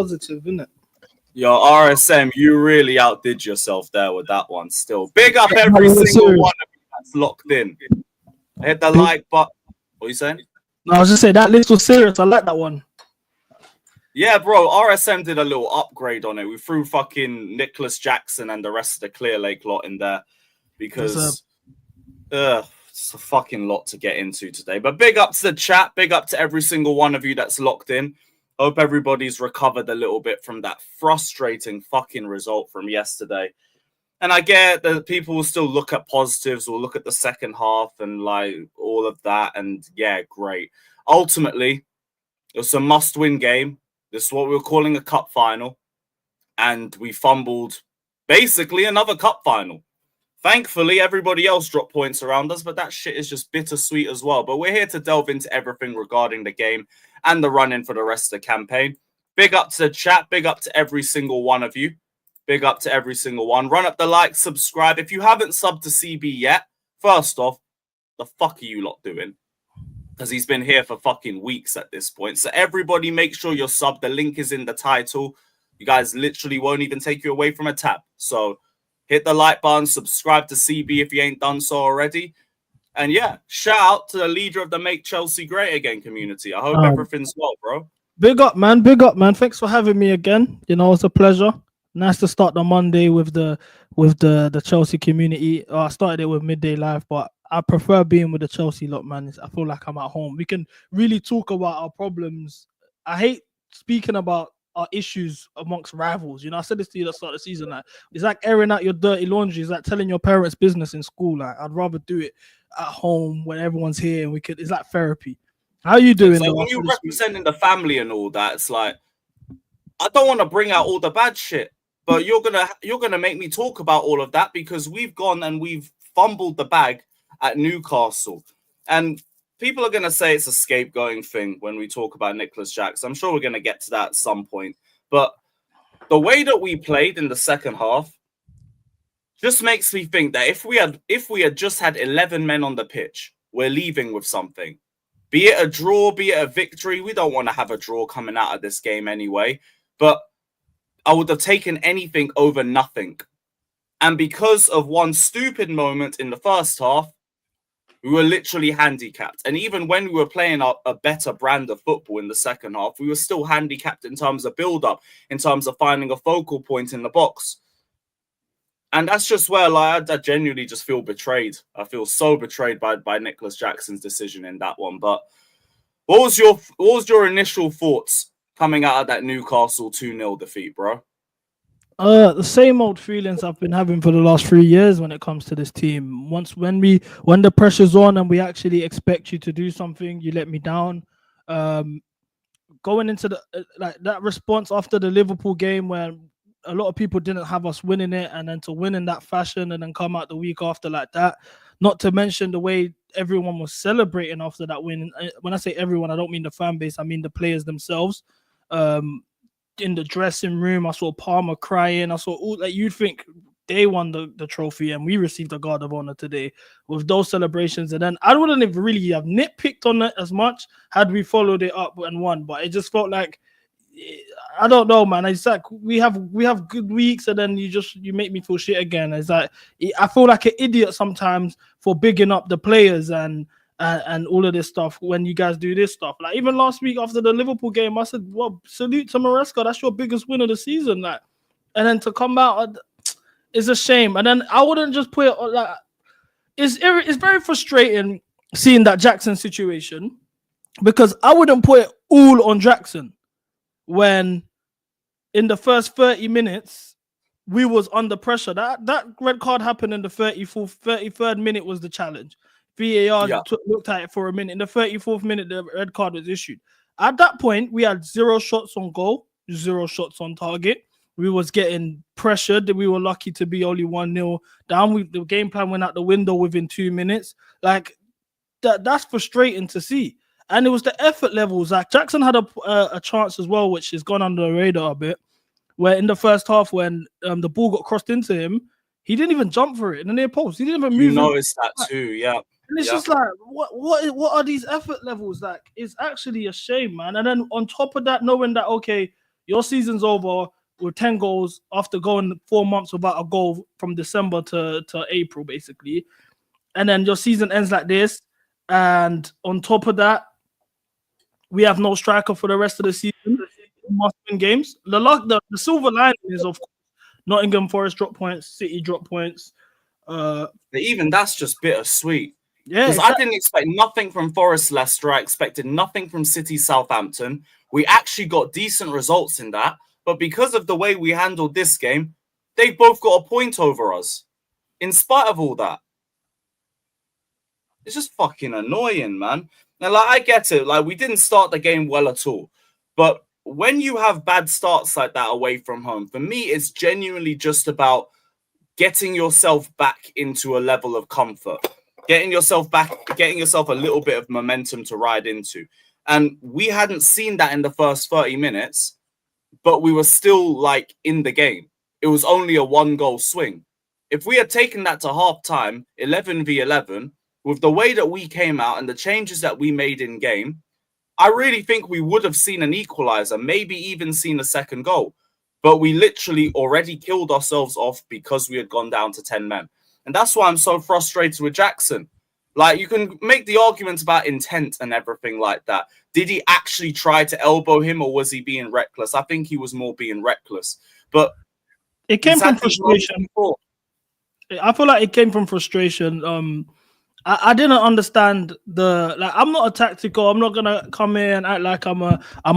positive, isn't it? Yo, RSM, you really outdid yourself there with that one. Still, big up every single one of you that's locked in. Hit the like button. What are you saying? No, I was just saying that list was serious. I like that one. Yeah, bro. RSM did a little upgrade on it. We threw fucking Nicholas Jackson and the rest of the Clear Lake lot in there because it's a fucking lot to get into today. But big up to the chat. Big up to every single one of you that's locked in. Hope everybody's recovered a little bit from that frustrating fucking result from yesterday. And I get that people will still look at positives, will look at the second half and like all of that. And yeah, great. Ultimately, it was a must-win game. This is what we were calling a cup final. And we fumbled basically another cup final. Thankfully, everybody else dropped points around us, but that shit is just bittersweet as well. But we're here to delve into everything regarding the game and the run-in for the rest of the campaign. Big up to the chat. Big up to every single one of you. Big up to every single one. Run up the like, subscribe. If you haven't subbed to CB yet, first off, the fuck are you lot doing? Because he's been here for fucking weeks at this point. So everybody make sure you're subbed. The link is in the title. You guys literally won't even take you away from a tab. So hit the like button, subscribe to CB if you ain't done so already. And yeah, shout out to the leader of the Make Chelsea Great Again community. I hope everything's well, bro. Big up, man. Big up, man. Thanks for having me again. You know, it's a pleasure. Nice to start the Monday with the Chelsea community. I started it with Midday Live, but I prefer being with the Chelsea lot, man. I feel like I'm at home. We can really talk about our problems. I hate speaking about our issues amongst rivals. You know, I said this to you at the start of the season. Like, it's like airing out your dirty laundry. It's like telling your parents' business in school. Like, I'd rather do it at home when everyone's here and we could. It's like therapy. How are you doing? So when you're representing the family and all that, it's like I don't want to bring out all the bad shit, but you're gonna make me talk about all of that because we've gone and we've fumbled the bag at Newcastle, and people are gonna say it's a scapegoating thing when we talk about Nicholas Jackson. I'm sure we're gonna get to that at some point, but the way that we played in the second half just makes me think that if we had just had 11 men on the pitch, we're leaving with something. Be it a draw, be it a victory. We don't want to have a draw coming out of this game anyway. But I would have taken anything over nothing. And because of one stupid moment in the first half, we were literally handicapped. And even when we were playing a better brand of football in the second half, we were still handicapped in terms of build-up, in terms of finding a focal point in the box. And that's just where like, I genuinely just feel betrayed. I feel so betrayed by Nicholas Jackson's decision in that one. But what was your initial thoughts coming out of that Newcastle 2-0 defeat, bro? The same old feelings I've been having for the last 3 years when it comes to this team. When the pressure's on and we actually expect you to do something, you let me down. Going into that response after the Liverpool game where a lot of people didn't have us winning it, and then to win in that fashion and then come out the week after like that. Not to mention the way everyone was celebrating after that win. When I say everyone, I don't mean the fan base. I mean the players themselves. In the dressing room, I saw Palmer crying. I saw all like you'd think they won the trophy and we received a guard of honor today with those celebrations. And then I wouldn't have really have nitpicked on it as much had we followed it up and won. But it just felt like I don't know, man. It's like we have good weeks and then you make me feel shit again. It's like I feel like an idiot sometimes for bigging up the players and all of this stuff when you guys do this stuff. Like even last week after the Liverpool game, I said, "Well, salute to Maresca. That's your biggest win of the season." Like, and then to come out, it's a shame. And then I wouldn't just put it like it's very frustrating seeing that Jackson situation because I wouldn't put it all on Jackson when in the first 30 minutes we was under pressure. That red card happened in the 33rd minute was the challenge. VAR looked at it for a minute. In the 34th minute, the red card was issued. At that point, we had 0 shots on goal, 0 shots on target. We was getting pressured. We were lucky to be only 1-0 down. The game plan went out the window within 2 minutes. Like that's frustrating to see. And it was the effort levels. Like Jackson had a chance as well, which has gone under the radar a bit, where in the first half when the ball got crossed into him, he didn't even jump for it in the near post. He didn't even move. You noticed that too, yeah. And it's just like, what are these effort levels like? It's actually a shame, man. And then on top of that, knowing that, okay, Your season's over with 10 goals after going 4 months without a goal from December to April, basically. And then your season ends like this. And on top of that, we have no striker for the rest of the season. We must win games. The silver lining is, of course, Nottingham Forest drop points, City drop points. But even that's just bittersweet. Yeah, because I didn't expect nothing from Forest Leicester. I expected nothing from City Southampton. We actually got decent results in that. But because of the way we handled this game, they both got a point over us. In spite of all that. It's just fucking annoying, man. Now, like, I get it. Like, we didn't start the game well at all. But when you have bad starts like that away from home, for me, it's genuinely just about getting yourself back into a level of comfort. Getting yourself a little bit of momentum to ride into. And we hadn't seen that in the first 30 minutes, but we were still, like, in the game. It was only a 1-goal swing. If we had taken that to half-time, 11v11, with the way that we came out and the changes that we made in game, I really think we would have seen an equalizer, maybe even seen a second goal. But we literally already killed ourselves off because we had gone down to 10 men. And that's why I'm so frustrated with Jackson. Like, you can make the argument about intent and everything like that. Did he actually try to elbow him, or was he being reckless? I think he was more being reckless. But it came from frustration. I feel like it came from frustration. I didn't understand I'm not a tactical. I'm not gonna come in and act like I'm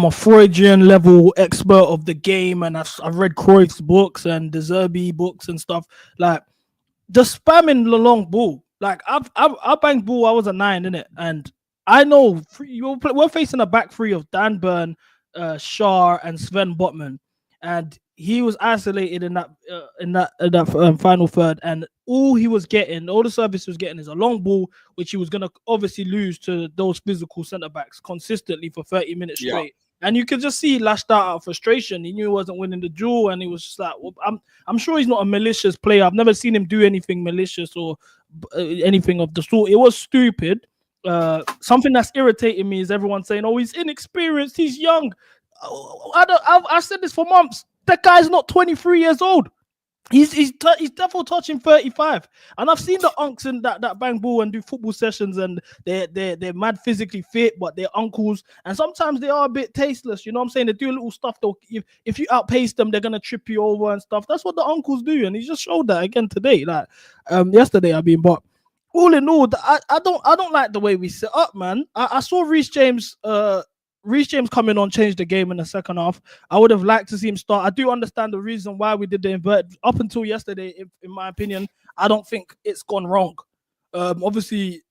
a Freudian level expert of the game, and I've read Cruyff's books and De Zerbi books and stuff. Like, just spamming the long ball. Like, I banged ball. I was a 9, innit? And I know we're facing a back three of Dan Burn, Shah, and Sven Botman, and he was isolated in that final third, and all the service he was getting is a long ball, which he was going to obviously lose to those physical centre-backs consistently for 30 minutes straight. And you could just see he lashed out of frustration. He knew he wasn't winning the duel, and he was just like, well, I'm sure he's not a malicious player. I've never seen him do anything malicious or anything of the sort. It was stupid. Something that's irritating me is everyone saying, oh, he's inexperienced, he's young. I've said this for months. That guy's not 23 years old. He's definitely touching 35. And I've seen the unks in that bang ball and do football sessions, and they're mad physically fit, but they're uncles. And sometimes they are a bit tasteless. You know what I'm saying? They do little stuff. If you outpace them, they're gonna trip you over and stuff. That's what the uncles do, and he just showed that again today. Like yesterday, but all in all, I don't like the way we set up, man. I saw Reece James coming on changed the game in the second half. I would have liked to see him start. I do understand the reason why we did the inverted. Up until yesterday, in my opinion, I don't think it's gone wrong. Obviously,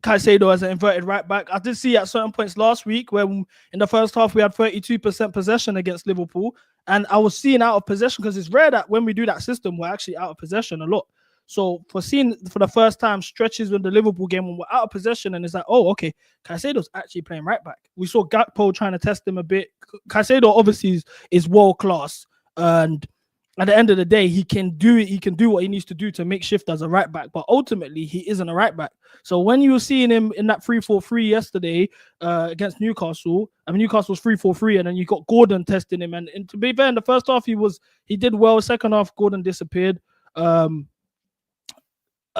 Caicedo as an inverted right back. I did see at certain points last week where in the first half we had 32% possession against Liverpool, and I was seeing out of possession, because it's rare that when we do that system, we're actually out of possession a lot. So for the first time stretches in the Liverpool game when we're out of possession, and it's like, oh, okay, Caicedo's actually playing right back. We saw Gakpo trying to test him a bit. Caicedo obviously is world class, and at the end of the day, he can do it. He can do what he needs to do to make shift as a right back, but ultimately he isn't a right back. So when you were seeing him in that 3-4-3 yesterday against Newcastle, Newcastle's 3-4-3, and then you got Gordon testing him. And to be fair, in the first half he did well. Second half, Gordon disappeared.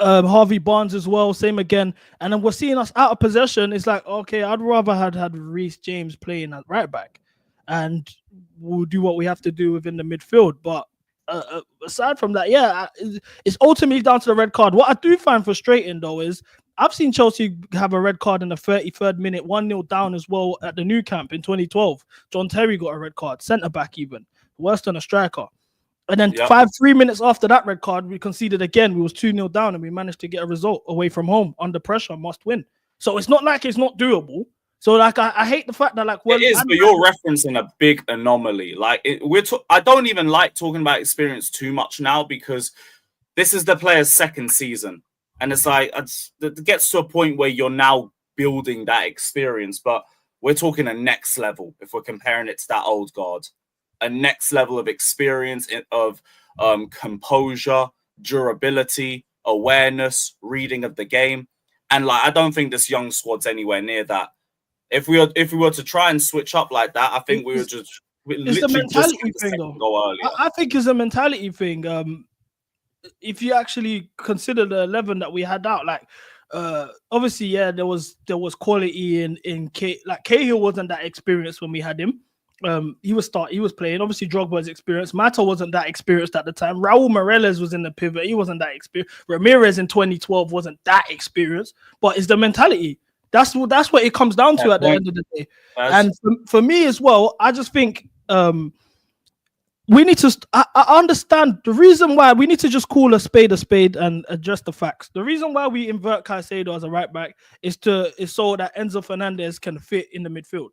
Harvey Barnes as well, same again. And then we're seeing us out of possession. It's like, okay, I'd rather had Reece James playing at right back, and we'll do what we have to do within the midfield. But aside from that, it's ultimately down to the red card. What I do find frustrating, though, is I've seen Chelsea have a red card in the 33rd minute, 1-0 down as well at the Nou Camp in 2012. John Terry got a red card, centre-back even, worse than a striker. And then 3 minutes after that red card, we conceded again. We was 2-0 down, and we managed to get a result away from home under pressure, must win. So it's not like it's not doable. So like I hate the fact that it is, but you're referencing a big anomaly. Like I don't even like talking about experience too much now, because this is the player's second season, and it's like it gets to a point where you're now building that experience. But we're talking a next level if we're comparing it to that old guard. A next level of experience, of composure, durability, awareness, reading of the game. And I don't think this young squad's anywhere near that. If we were to try and switch up like that, I think we would just It's the mentality thing, though. I think it's a mentality thing. If you actually consider the 11 that we had out, like obviously, yeah, there was quality in K. Like Cahill wasn't that experienced when we had him. He was playing. Obviously, Drogba's experienced. Mata wasn't that experienced at the time. Raul Morelos was in the pivot. He wasn't that experienced. Ramirez in 2012 wasn't that experienced. But it's the mentality. That's what it comes down to at the end of the day. And for me as well, I just think we need to. I understand the reason why we need to just call a spade and address the facts. The reason why we invert Caicedo as a right back is so that Enzo Fernandez can fit in the midfield.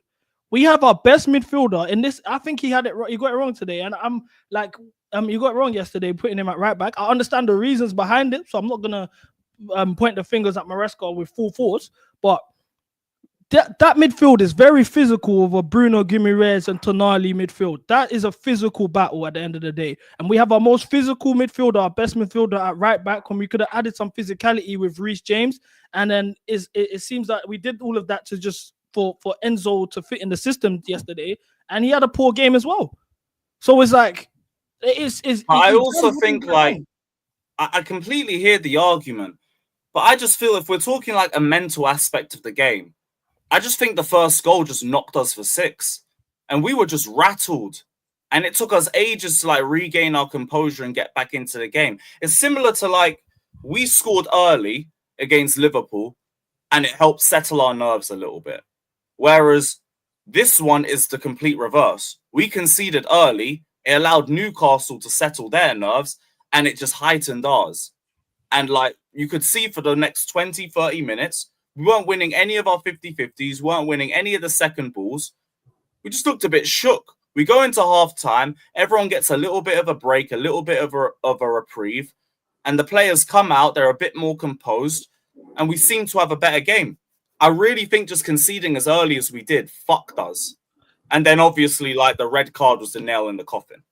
We have our best midfielder in this. I think he got it wrong today, and I'm like, you got it wrong yesterday putting him at right back. I understand the reasons behind it, so I'm not gonna point the fingers at Maresca with full force, but that midfield is very physical with a Bruno Guimaraes and Tonali midfield. That is a physical battle at the end of the day. And we have our most physical midfielder, our best midfielder at right back, when we could have added some physicality with Reece James. And then it seems that we did all of that to just for Enzo to fit in the system yesterday. And he had a poor game as well. So it's like, I also think, like, I completely hear the argument, but I just feel if we're talking like a mental aspect of the game, I just think the first goal just knocked us for 6, and we were just rattled, and it took us ages to like regain our composure and get back into the game. It's similar to like we scored early against Liverpool, and it helped settle our nerves a little bit. Whereas this one is the complete reverse. We conceded early, it allowed Newcastle to settle their nerves, and it just heightened ours. And like you could see for the next 20, 30 minutes, we weren't winning any of our 50-50s, weren't winning any of the second balls. We just looked a bit shook. We go into half-time, everyone gets a little bit of a break, a little bit of a reprieve, and the players come out, they're a bit more composed, and we seem to have a better game. I really think just conceding as early as we did fucked us. And then obviously, like, the red card was the nail in the coffin.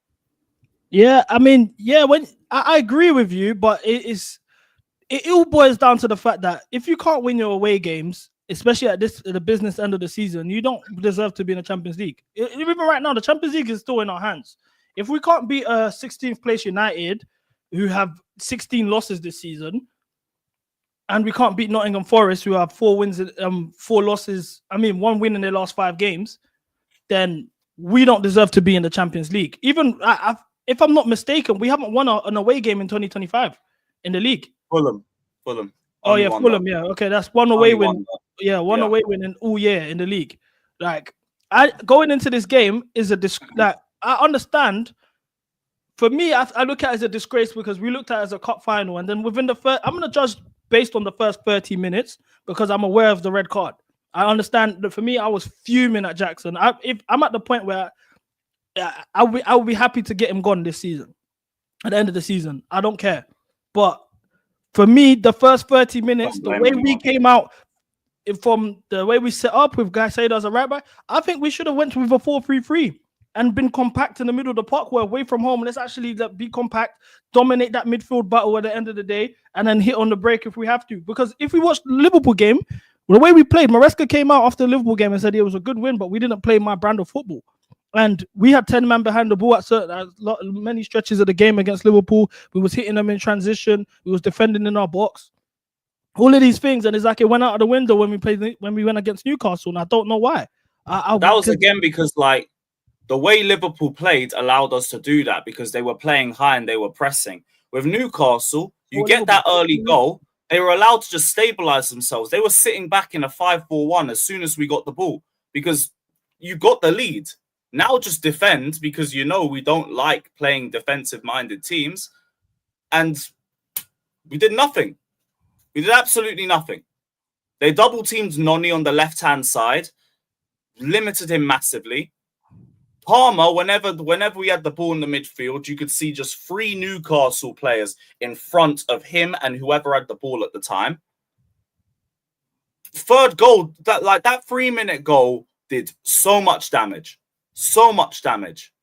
Yeah, I mean, yeah, when I agree with you, but it all boils down to the fact that if you can't win your away games, especially at the business end of the season, you don't deserve to be in the Champions League. Even right now, the Champions League is still in our hands. If we can't beat 16th place United, who have 16 losses this season, and we can't beat Nottingham Forest, who have 4 wins, 4 losses, I mean, 1 win in their last 5 games, then we don't deserve to be in the Champions League. Even if I'm not mistaken, we haven't won an away game in 2025 in the league. Fulham. Oh yeah, Fulham. Yeah, okay, that's one away win. Yeah, one away win in all year in the league. Like, going into this game is like, I understand. For me, I look at it as a disgrace because we looked at it as a cup final, and then within the first, I'm gonna judge based on the first 30 minutes because I'm aware of the red card. I understand that for me, I was fuming at Jackson. If I'm at the point where I'll be happy to get him gone this season. At the end of the season, I don't care. But for me, the first 30 minutes, the way we came out, from the way we set up with Caicedo as a right back, I think we should have went with a 4-3-3 and been compact in the middle of the park. We're away from home. Let's actually be compact, dominate that midfield battle at the end of the day, and then hit on the break if we have to. Because if we watched the Liverpool game, the way we played, Maresca came out after the Liverpool game and said it was a good win, but we didn't play my brand of football. And we had 10 men behind the ball at many stretches of the game against Liverpool. We was hitting them in transition. We was defending in our box. All of these things, and it's like it went out of the window when we went against Newcastle, and I don't know why. That was again because like the way Liverpool played allowed us to do that because they were playing high and they were pressing. With Newcastle, you get that early goal, they were allowed to just stabilize themselves. They were sitting back in a 5-4-1 as soon as we got the ball because you got the lead. Now just defend because you know we don't like playing defensive-minded teams. And we did nothing. We did absolutely nothing. They double-teamed Noni on the left-hand side, limited him massively. Palmer, whenever we had the ball in the midfield, you could see just 3 Newcastle players in front of him and whoever had the ball at the time. Third goal, that 3-minute goal did so much damage. So much damage.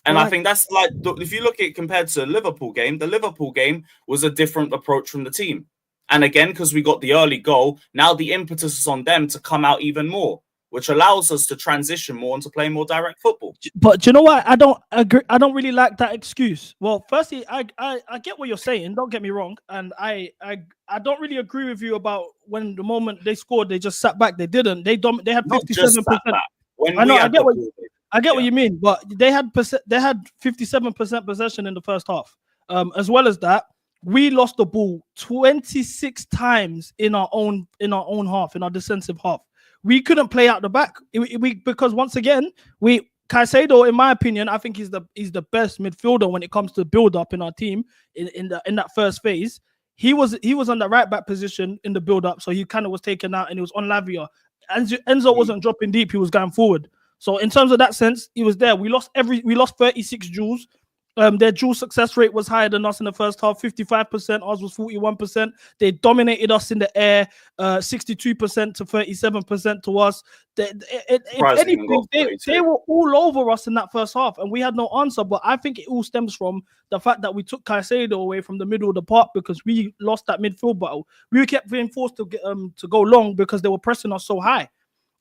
And I think that's like, if you look at it compared to the Liverpool game was a different approach from the team. And again, because we got the early goal, now the impetus is on them to come out even more. which allows us to transition more into playing more direct football. But do you know what? I don't agree. I don't really like that excuse. Well, firstly, I get what you're saying. Don't get me wrong, and I don't really agree with you about when the moment they scored, they just sat back. They didn't. They had 57%. I know. I get what you mean, but they had 57% possession in the first half. As well as that, we lost the ball 26 times in our own half, in our defensive half. We couldn't play out the back because once again, Caicedo, in my opinion, I think he's the best midfielder when it comes to build up in our team in that first phase. He was on the right back position in the build up, so he kind of was taken out and he was on Lavia. Enzo wasn't dropping deep; he was going forward. So in terms of that sense, he was there. We lost 36 duels. Their dual success rate was higher than us in the first half, 55%. Ours was 41%. They dominated us in the air, 62% to 37% to us. If anything, they were all over us in that first half, and we had no answer. But I think it all stems from the fact that we took Caicedo away from the middle of the park because we lost that midfield battle. We kept being forced to go long because they were pressing us so high.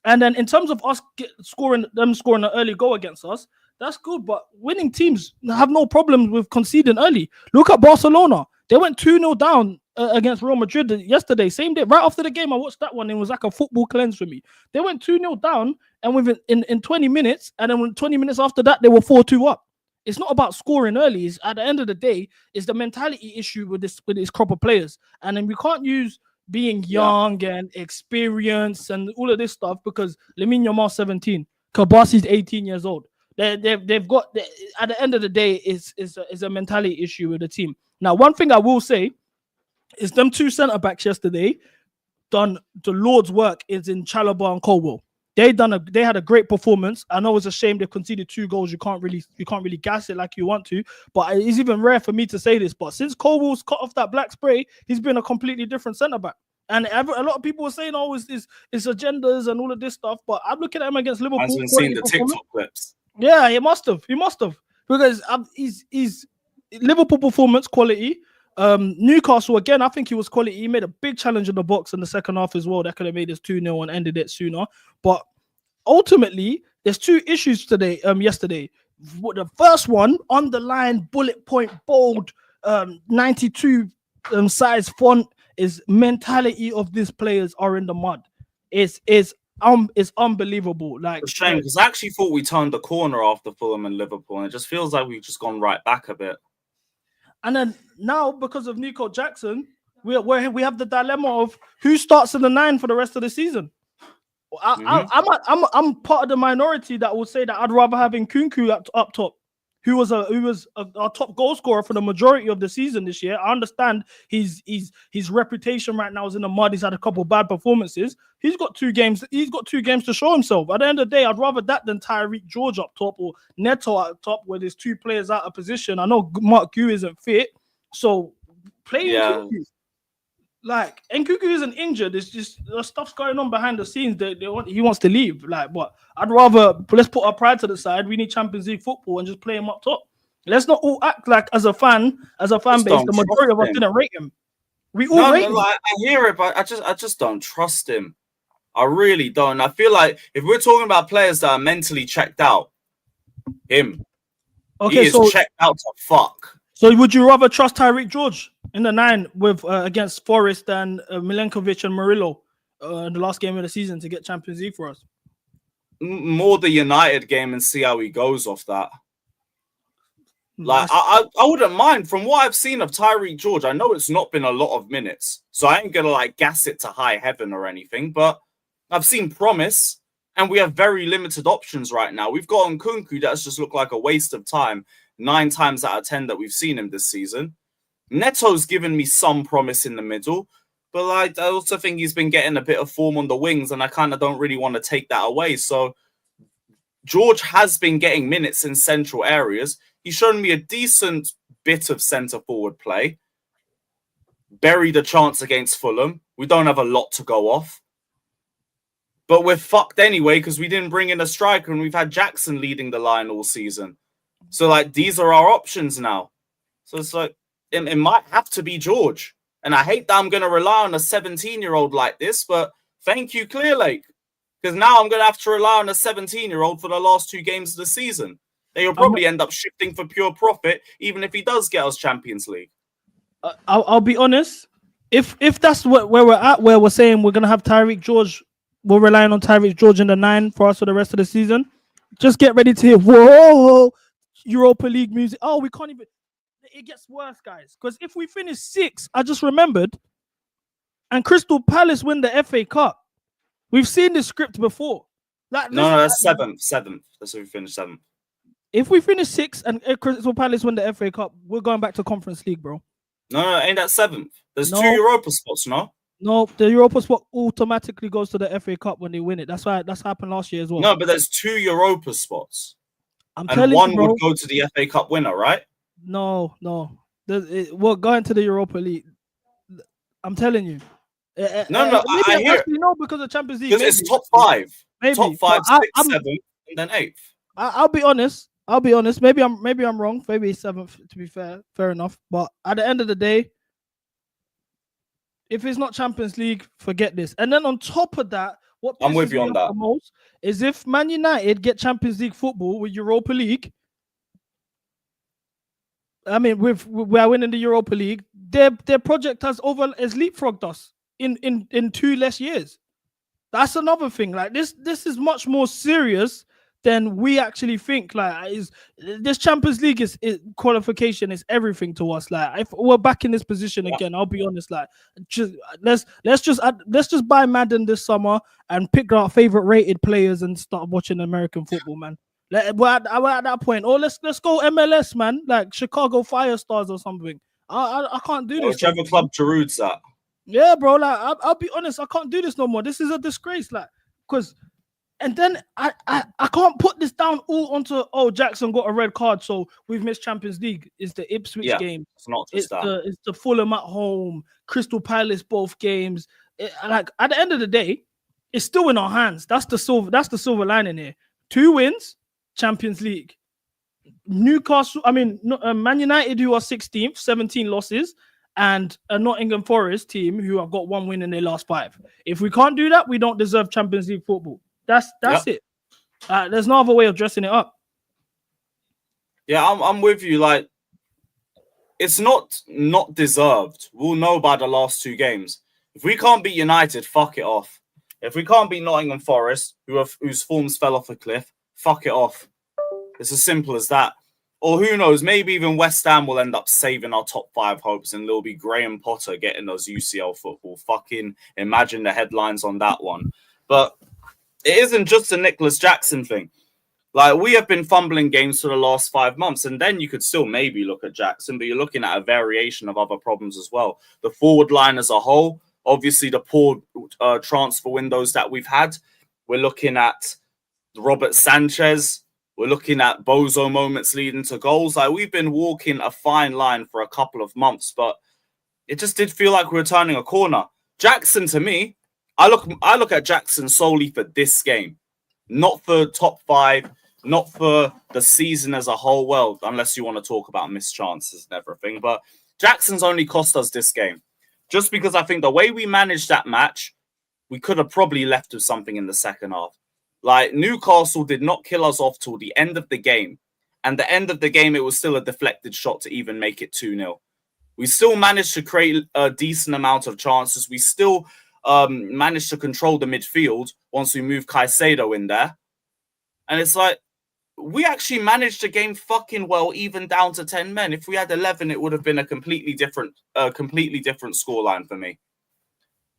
And then in terms of us scoring an early goal against us, that's good, but winning teams have no problem with conceding early. Look at Barcelona. They went 2-0 down against Real Madrid yesterday. Same day, right after the game, I watched that one. It was like a football cleanse for me. They went 2-0 down, and in 20 minutes, and then 20 minutes after that, they were 4-2 up. It's not about scoring early. It's, at the end of the day, it's the mentality issue with this crop of players. And then we can't use being young and experienced and all of this stuff because Lamine Yamal's 17. Kabasi's 18 years old. They've got at the end of the day is a mentality issue with the team. Now, one thing I will say is them two centre backs yesterday done the Lord's work is in Chalobah and Colwell. They had a great performance. I know it's a shame they conceded 2 goals. You can't really gas it like you want to. But it's even rare for me to say this. But since Colwell's cut off that black spray, he's been a completely different centre back. And a lot of people were saying, "Oh, it's agendas and all of this stuff." But I'm looking at him against Liverpool. I've been seeing the TikTok clips. Yeah, he must have because he's Liverpool performance quality. Newcastle again, I think he was quality. He made a big challenge in the box in the second half as well. That could have made us 2-0 and ended it sooner. But ultimately, there's 2 issues yesterday. The first one on the line, bullet point, bold, 92 size font is mentality of these players are in the mud. It's unbelievable. Like, it's a shame because I actually thought we turned the corner after Fulham and Liverpool, and it just feels like we've just gone right back a bit. And then now, because of Nico Jackson, we have the dilemma of who starts in the 9 for the rest of the season. I'm part of the minority that will say that I'd rather have Nkunku up top, who was our top goal scorer for the majority of the season this year. I understand his reputation right now is in the mud. He's had a couple of bad performances. He's got 2 games. He's got 2 games to show himself. At the end of the day, I'd rather that than Tyreek George up top or Neto up top, where there's 2 players out of position. I know Mark Gu isn't fit, so play Nkunku. Like, Nkunku isn't injured. It's just stuff's going on behind the scenes. He wants to leave. Like, but I'd rather let's put our pride to the side. We need Champions League football and just play him up top. Let's not all act like as a fan base, the majority of us didn't rate him. We all rate him. I hear it, but I just don't trust him. I really don't. I feel like if we're talking about players that are mentally checked out, he is checked out to fuck. So would you rather trust Tyreek George in the 9 with against Forest than Milenkovic and Murillo in the last game of the season to get Champions League for us? More the United game and see how he goes off that. Like, I wouldn't mind. From what I've seen of Tyreek George, I know it's not been a lot of minutes, so I ain't gonna gas it to high heaven or anything, but I've seen promise, and we have very limited options right now. We've got Nkunku that's just looked like a waste of time 9 times out of 10 that we've seen him this season. Neto's given me some promise in the middle, but I also think he's been getting a bit of form on the wings, and I kind of don't really want to take that away. So George has been getting minutes in central areas. He's shown me a decent bit of centre-forward play. Buried a chance against Fulham. We don't have a lot to go off. But we're fucked anyway because we didn't bring in a striker and we've had Jackson leading the line all season. So, these are our options now. So it's it might have to be George. And I hate that I'm going to rely on a 17-year-old like this, but thank you, Clearlake. Because now I'm going to have to rely on a 17-year-old for the last 2 games of the season. They'll probably end up shifting for pure profit, even if he does get us Champions League. I'll be honest. If that's where we're at, where we're saying we're going to have Tyreek George, we're relying on Tyreek George in the 9 for us for the rest of the season, just get ready to hear, whoa, Europa League music. Oh, we can't even... It gets worse, guys. Because if we finish 6th, I just remembered, and Crystal Palace win the FA Cup, we've seen this script before. No, that's 7th. That's if we finish 7th. If we finish 6th and Crystal Palace win the FA Cup, we're going back to Conference League, bro. No, ain't that 7th? There's 2 Europa spots, no? No, the Europa spot automatically goes to the FA Cup when they win it. That's happened last year as well. No, but there's 2 Europa spots. I'm telling you, bro, would go to the FA Cup winner, right? No. We're going to the Europa League. I'm telling you. No, I hear actually, no, because of Champions League. Because it's top 5. Maybe. Top 5, 6, 7, and then 8th. I'll be honest. Maybe I'm wrong. Maybe 7th, to be fair enough. But at the end of the day, if it's not Champions League, forget this. And then on top of that, what I'm with you on that. Most is if Man United get Champions League football with Europa League. I mean, we're winning the Europa League. Their project has leapfrogged us in 2 less years. That's another thing. Like this is much more serious than we actually think. Like, this Champions League is qualification is everything to us. Like, if we're back in this position again, I'll be honest. Like, let's just buy Madden this summer and pick our favorite rated players and start watching American football, man. We're at that point. Or let's go MLS, man. Like Chicago Fire Stars or something. I can't do this. Whichever club Giroud's at. Yeah, bro. Like, I'll be honest. I can't do this no more. This is a disgrace. Like, and then I can't put this down all onto, Jackson got a red card, so we've missed Champions League. It's the Ipswich game. It's not just that. It's the Fulham at home, Crystal Palace both games. Like, at the end of the day, it's still in our hands. That's the silver lining here. 2 wins, Champions League. Newcastle, Man United, who are 16th, 17 losses, and a Nottingham Forest team who have got 1 win in their last 5. If we can't do that, we don't deserve Champions League football. That's it. There's no other way of dressing it up. Yeah, I'm with you. Like, it's not deserved. We'll know by the last 2 games. If we can't beat United, fuck it off. If we can't beat Nottingham Forest, whose forms fell off a cliff, fuck it off. It's as simple as that. Or who knows, maybe even West Ham will end up saving our top 5 hopes and there'll be Graham Potter getting us UCL football. Fucking imagine the headlines on that one. But it isn't just a Nicholas Jackson thing. Like, we have been fumbling games for the last 5 months, and then you could still maybe look at Jackson, but you're looking at a variation of other problems as well. The forward line as a whole, obviously the poor transfer windows that we've had. We're looking at Robert Sanchez. We're looking at bozo moments leading to goals. Like, we've been walking a fine line for a couple of months, but it just did feel like we were turning a corner. Jackson, to me, I look at Jackson solely for this game, not for top 5, not for the season as a whole. Well, unless you want to talk about missed chances and everything, but Jackson's only cost us this game. Just because I think the way we managed that match, we could have probably left with something in the second half. Like, Newcastle did not kill us off till the end of the game. And the end of the game, it was still a deflected shot to even make it 2-0. We still managed to create a decent amount of chances. We still managed to control the midfield once we moved Caicedo in there. And it's like, we actually managed the game fucking well, even down to 10 men. If we had 11, it would have been a completely different scoreline for me,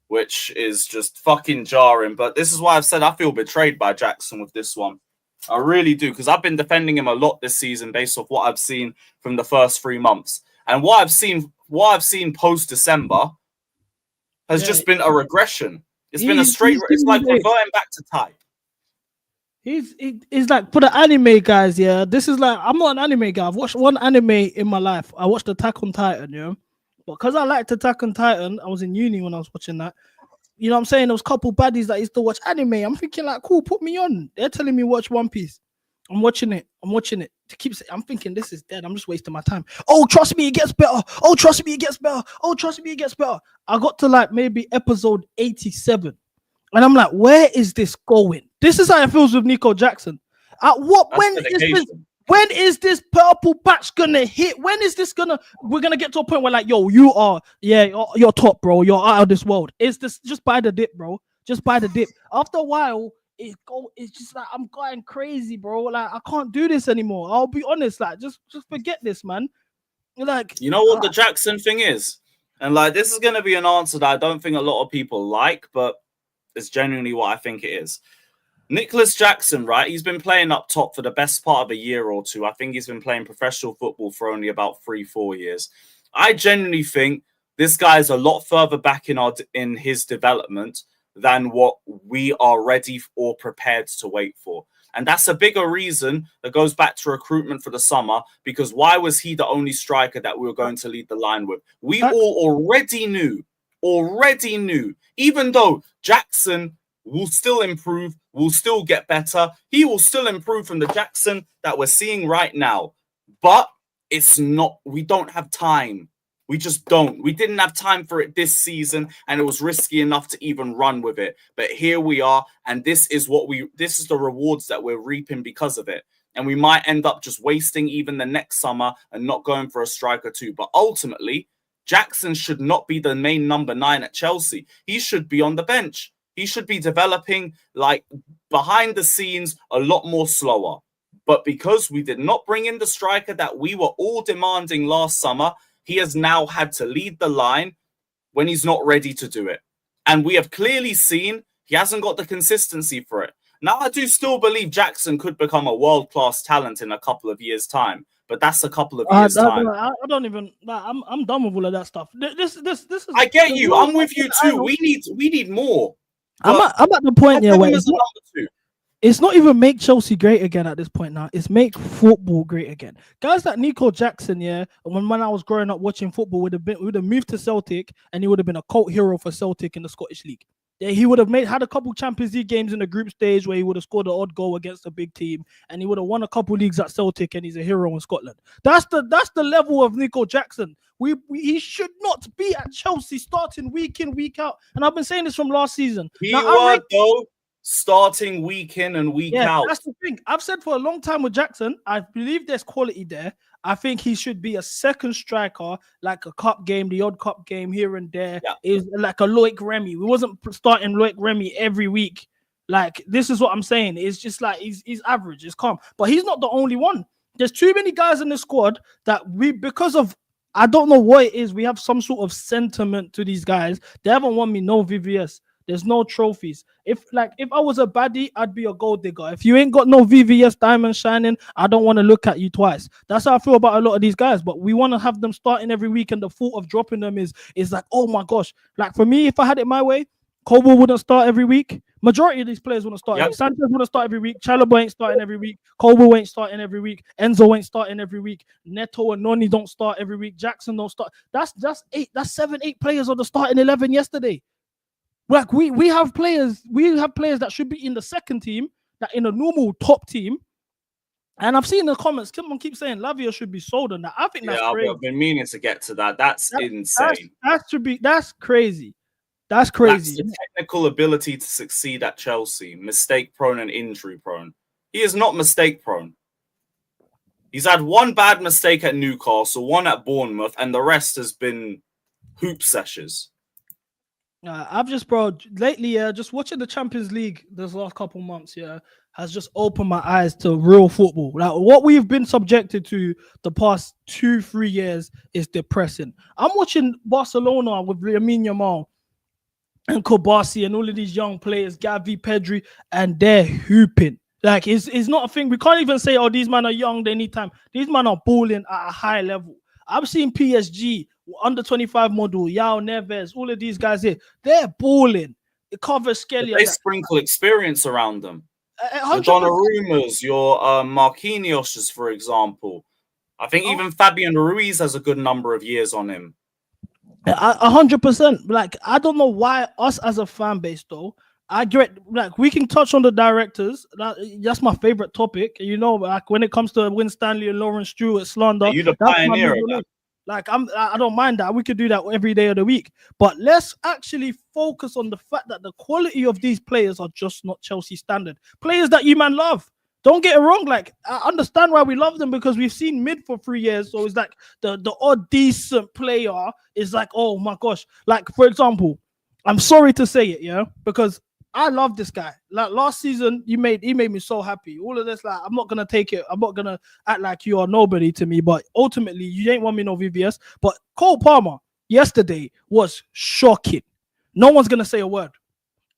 which is just fucking jarring. But this is why I've said I feel betrayed by Jackson with this one. I really do, because I've been defending him a lot this season based off what I've seen from the first 3 months. And what I've seen post-December has just been a regression. It's been a straight... It's like reverting back to type. He's like, for the anime guys, yeah, this is like, I'm not an anime guy. I've watched 1 anime in my life. I watched Attack on Titan, yeah. But because I liked Attack on Titan, I was in uni when I was watching that. You know what I'm saying? There was a couple baddies that used to watch anime. I'm thinking like, cool, put me on. They're telling me watch One Piece. I'm watching it. I'm thinking this is dead. I'm just wasting my time. Oh, trust me, it gets better. Oh, trust me, it gets better. Oh, trust me, it gets better. I got to like maybe episode 87. And I'm like, where is this going? This is how it feels with Nico Jackson. When is this purple patch gonna hit? When is this we're gonna get to a point where like, yo, you're top, bro. You're out of this world. It's this just buy the dip, bro. Just buy the dip. After a while, it's just like I'm going crazy, bro. Like I can't do this anymore. I'll be honest, like just forget this, man. Like, you know what the Jackson thing is? And like this is gonna be an answer that I don't think a lot of people like, but it's genuinely what I think it is. Nicholas Jackson, right? He's been playing up top for the best part of a year or two. I think he's been playing professional football for only about 3-4 years. I genuinely think this guy is a lot further back in his development than what we are ready or prepared to wait for. And that's a bigger reason that goes back to recruitment for the summer, because why was he the only striker that we were going to lead the line with? We all already knew, even though Jackson will still improve, will still get better. He will still improve from the Jackson that we're seeing right now. But it's not, we don't have time. We just don't. We didn't have time for it this season, and it was risky enough to even run with it. But here we are, and this is the rewards that we're reaping because of it. And we might end up just wasting even the next summer and not going for a striker too. But ultimately, Jackson should not be the main number 9 at Chelsea. He should be on the bench. He should be developing like behind the scenes a lot more slower. But because we did not bring in the striker that we were all demanding last summer, he has now had to lead the line when he's not ready to do it. And we have clearly seen he hasn't got the consistency for it. Now, I do still believe Jackson could become a world-class talent in a couple of years' time. But that's a couple of years' time. I don't even. I'm done with all of that stuff. This is. I get you. I'm with you too. We need more. I'm at the point here where it's not even make Chelsea great again at this point now. It's make football great again. Guys like Nico Jackson, when I was growing up watching football, would have moved to Celtic and he would have been a cult hero for Celtic in the Scottish League. Yeah, he would have had a couple Champions League games in the group stage where he would have scored an odd goal against a big team, and he would have won a couple leagues at Celtic, and he's a hero in Scotland. That's the level of Nico Jackson. He should not be at Chelsea starting week in, week out. And I've been saying this from last season. Starting week in and week out. That's the thing. I've said for a long time with Jackson, I believe there's quality there. I think he should be a second striker, like a cup game, the odd cup game here and there. Yeah. Is like a Loic Remy. We wasn't starting Loic Remy every week. Like, this is what I'm saying. It's just like he's average, it's calm. But he's not the only one. There's too many guys in the squad that because of, I don't know what it is, we have some sort of sentiment to these guys. They haven't won me no VVS. There's no trophies. If I was a baddie, I'd be a gold digger. If you ain't got no VVS diamond shining, I don't want to look at you twice. That's how I feel about a lot of these guys. But we want to have them starting every week, and the thought of dropping them is like, oh my gosh. Like for me, if I had it my way, Kobo wouldn't start every week. Majority of these players wouldn't start. Yep. Sanchez wouldn't start every week. Chalobah ain't starting every week. Kobo ain't starting every week. Enzo ain't starting every week. Neto and Noni don't start every week. Jackson don't start. That's 7-8 players on the starting 11 yesterday. Like we have players that should be in the second team, that in a normal top team. And I've seen the comments, someone keeps saying Lavia should be sold on that. I think that's crazy. I've been meaning to get to that. That's insane. That's crazy. That's crazy. That's the technical ability to succeed at Chelsea, mistake prone and injury prone. He is not mistake prone. He's had one bad mistake at Newcastle, one at Bournemouth, and the rest has been hoop sessions. I've just, lately, just watching the Champions League this last couple months, has just opened my eyes to real football. Like what we've been subjected to the past 2-3 years is depressing. I'm watching Barcelona with Lamine Yamal and Kobasi and all of these young players, Gavi, Pedri, and they're hooping. Like it's not a thing. We can't even say, oh, these men are young, they need time. These men are balling at a high level. I've seen PSG under 25 model, Yao Neves, all of these guys here, they're balling. It covers Skelly. They sprinkle experience around them. The Donnarummas, your Marquinhos, for example. I think even Fabian Ruiz has a good number of years on him. 100%. Like, I don't know why us as a fan base, though, I get, like, we can touch on the directors. That's my favorite topic. You know, like when it comes to Win Stanley and Lawrence Stewart slander. You're the pioneer of that. Like I don't mind that. We could do that every day of the week. But let's actually focus on the fact that the quality of these players are just not Chelsea standard. Players that you man love. Don't get it wrong. Like, I understand why we love them, because we've seen mid for 3 years. So it's like the odd decent player is like, oh my gosh. Like, for example, I'm sorry to say it, yeah, because I love this guy. Like last season, he made me so happy. All of this, like, I'm not gonna take it. I'm not gonna act like you are nobody to me. But ultimately, you ain't want me no VVS. But Cole Palmer yesterday was shocking. No one's gonna say a word.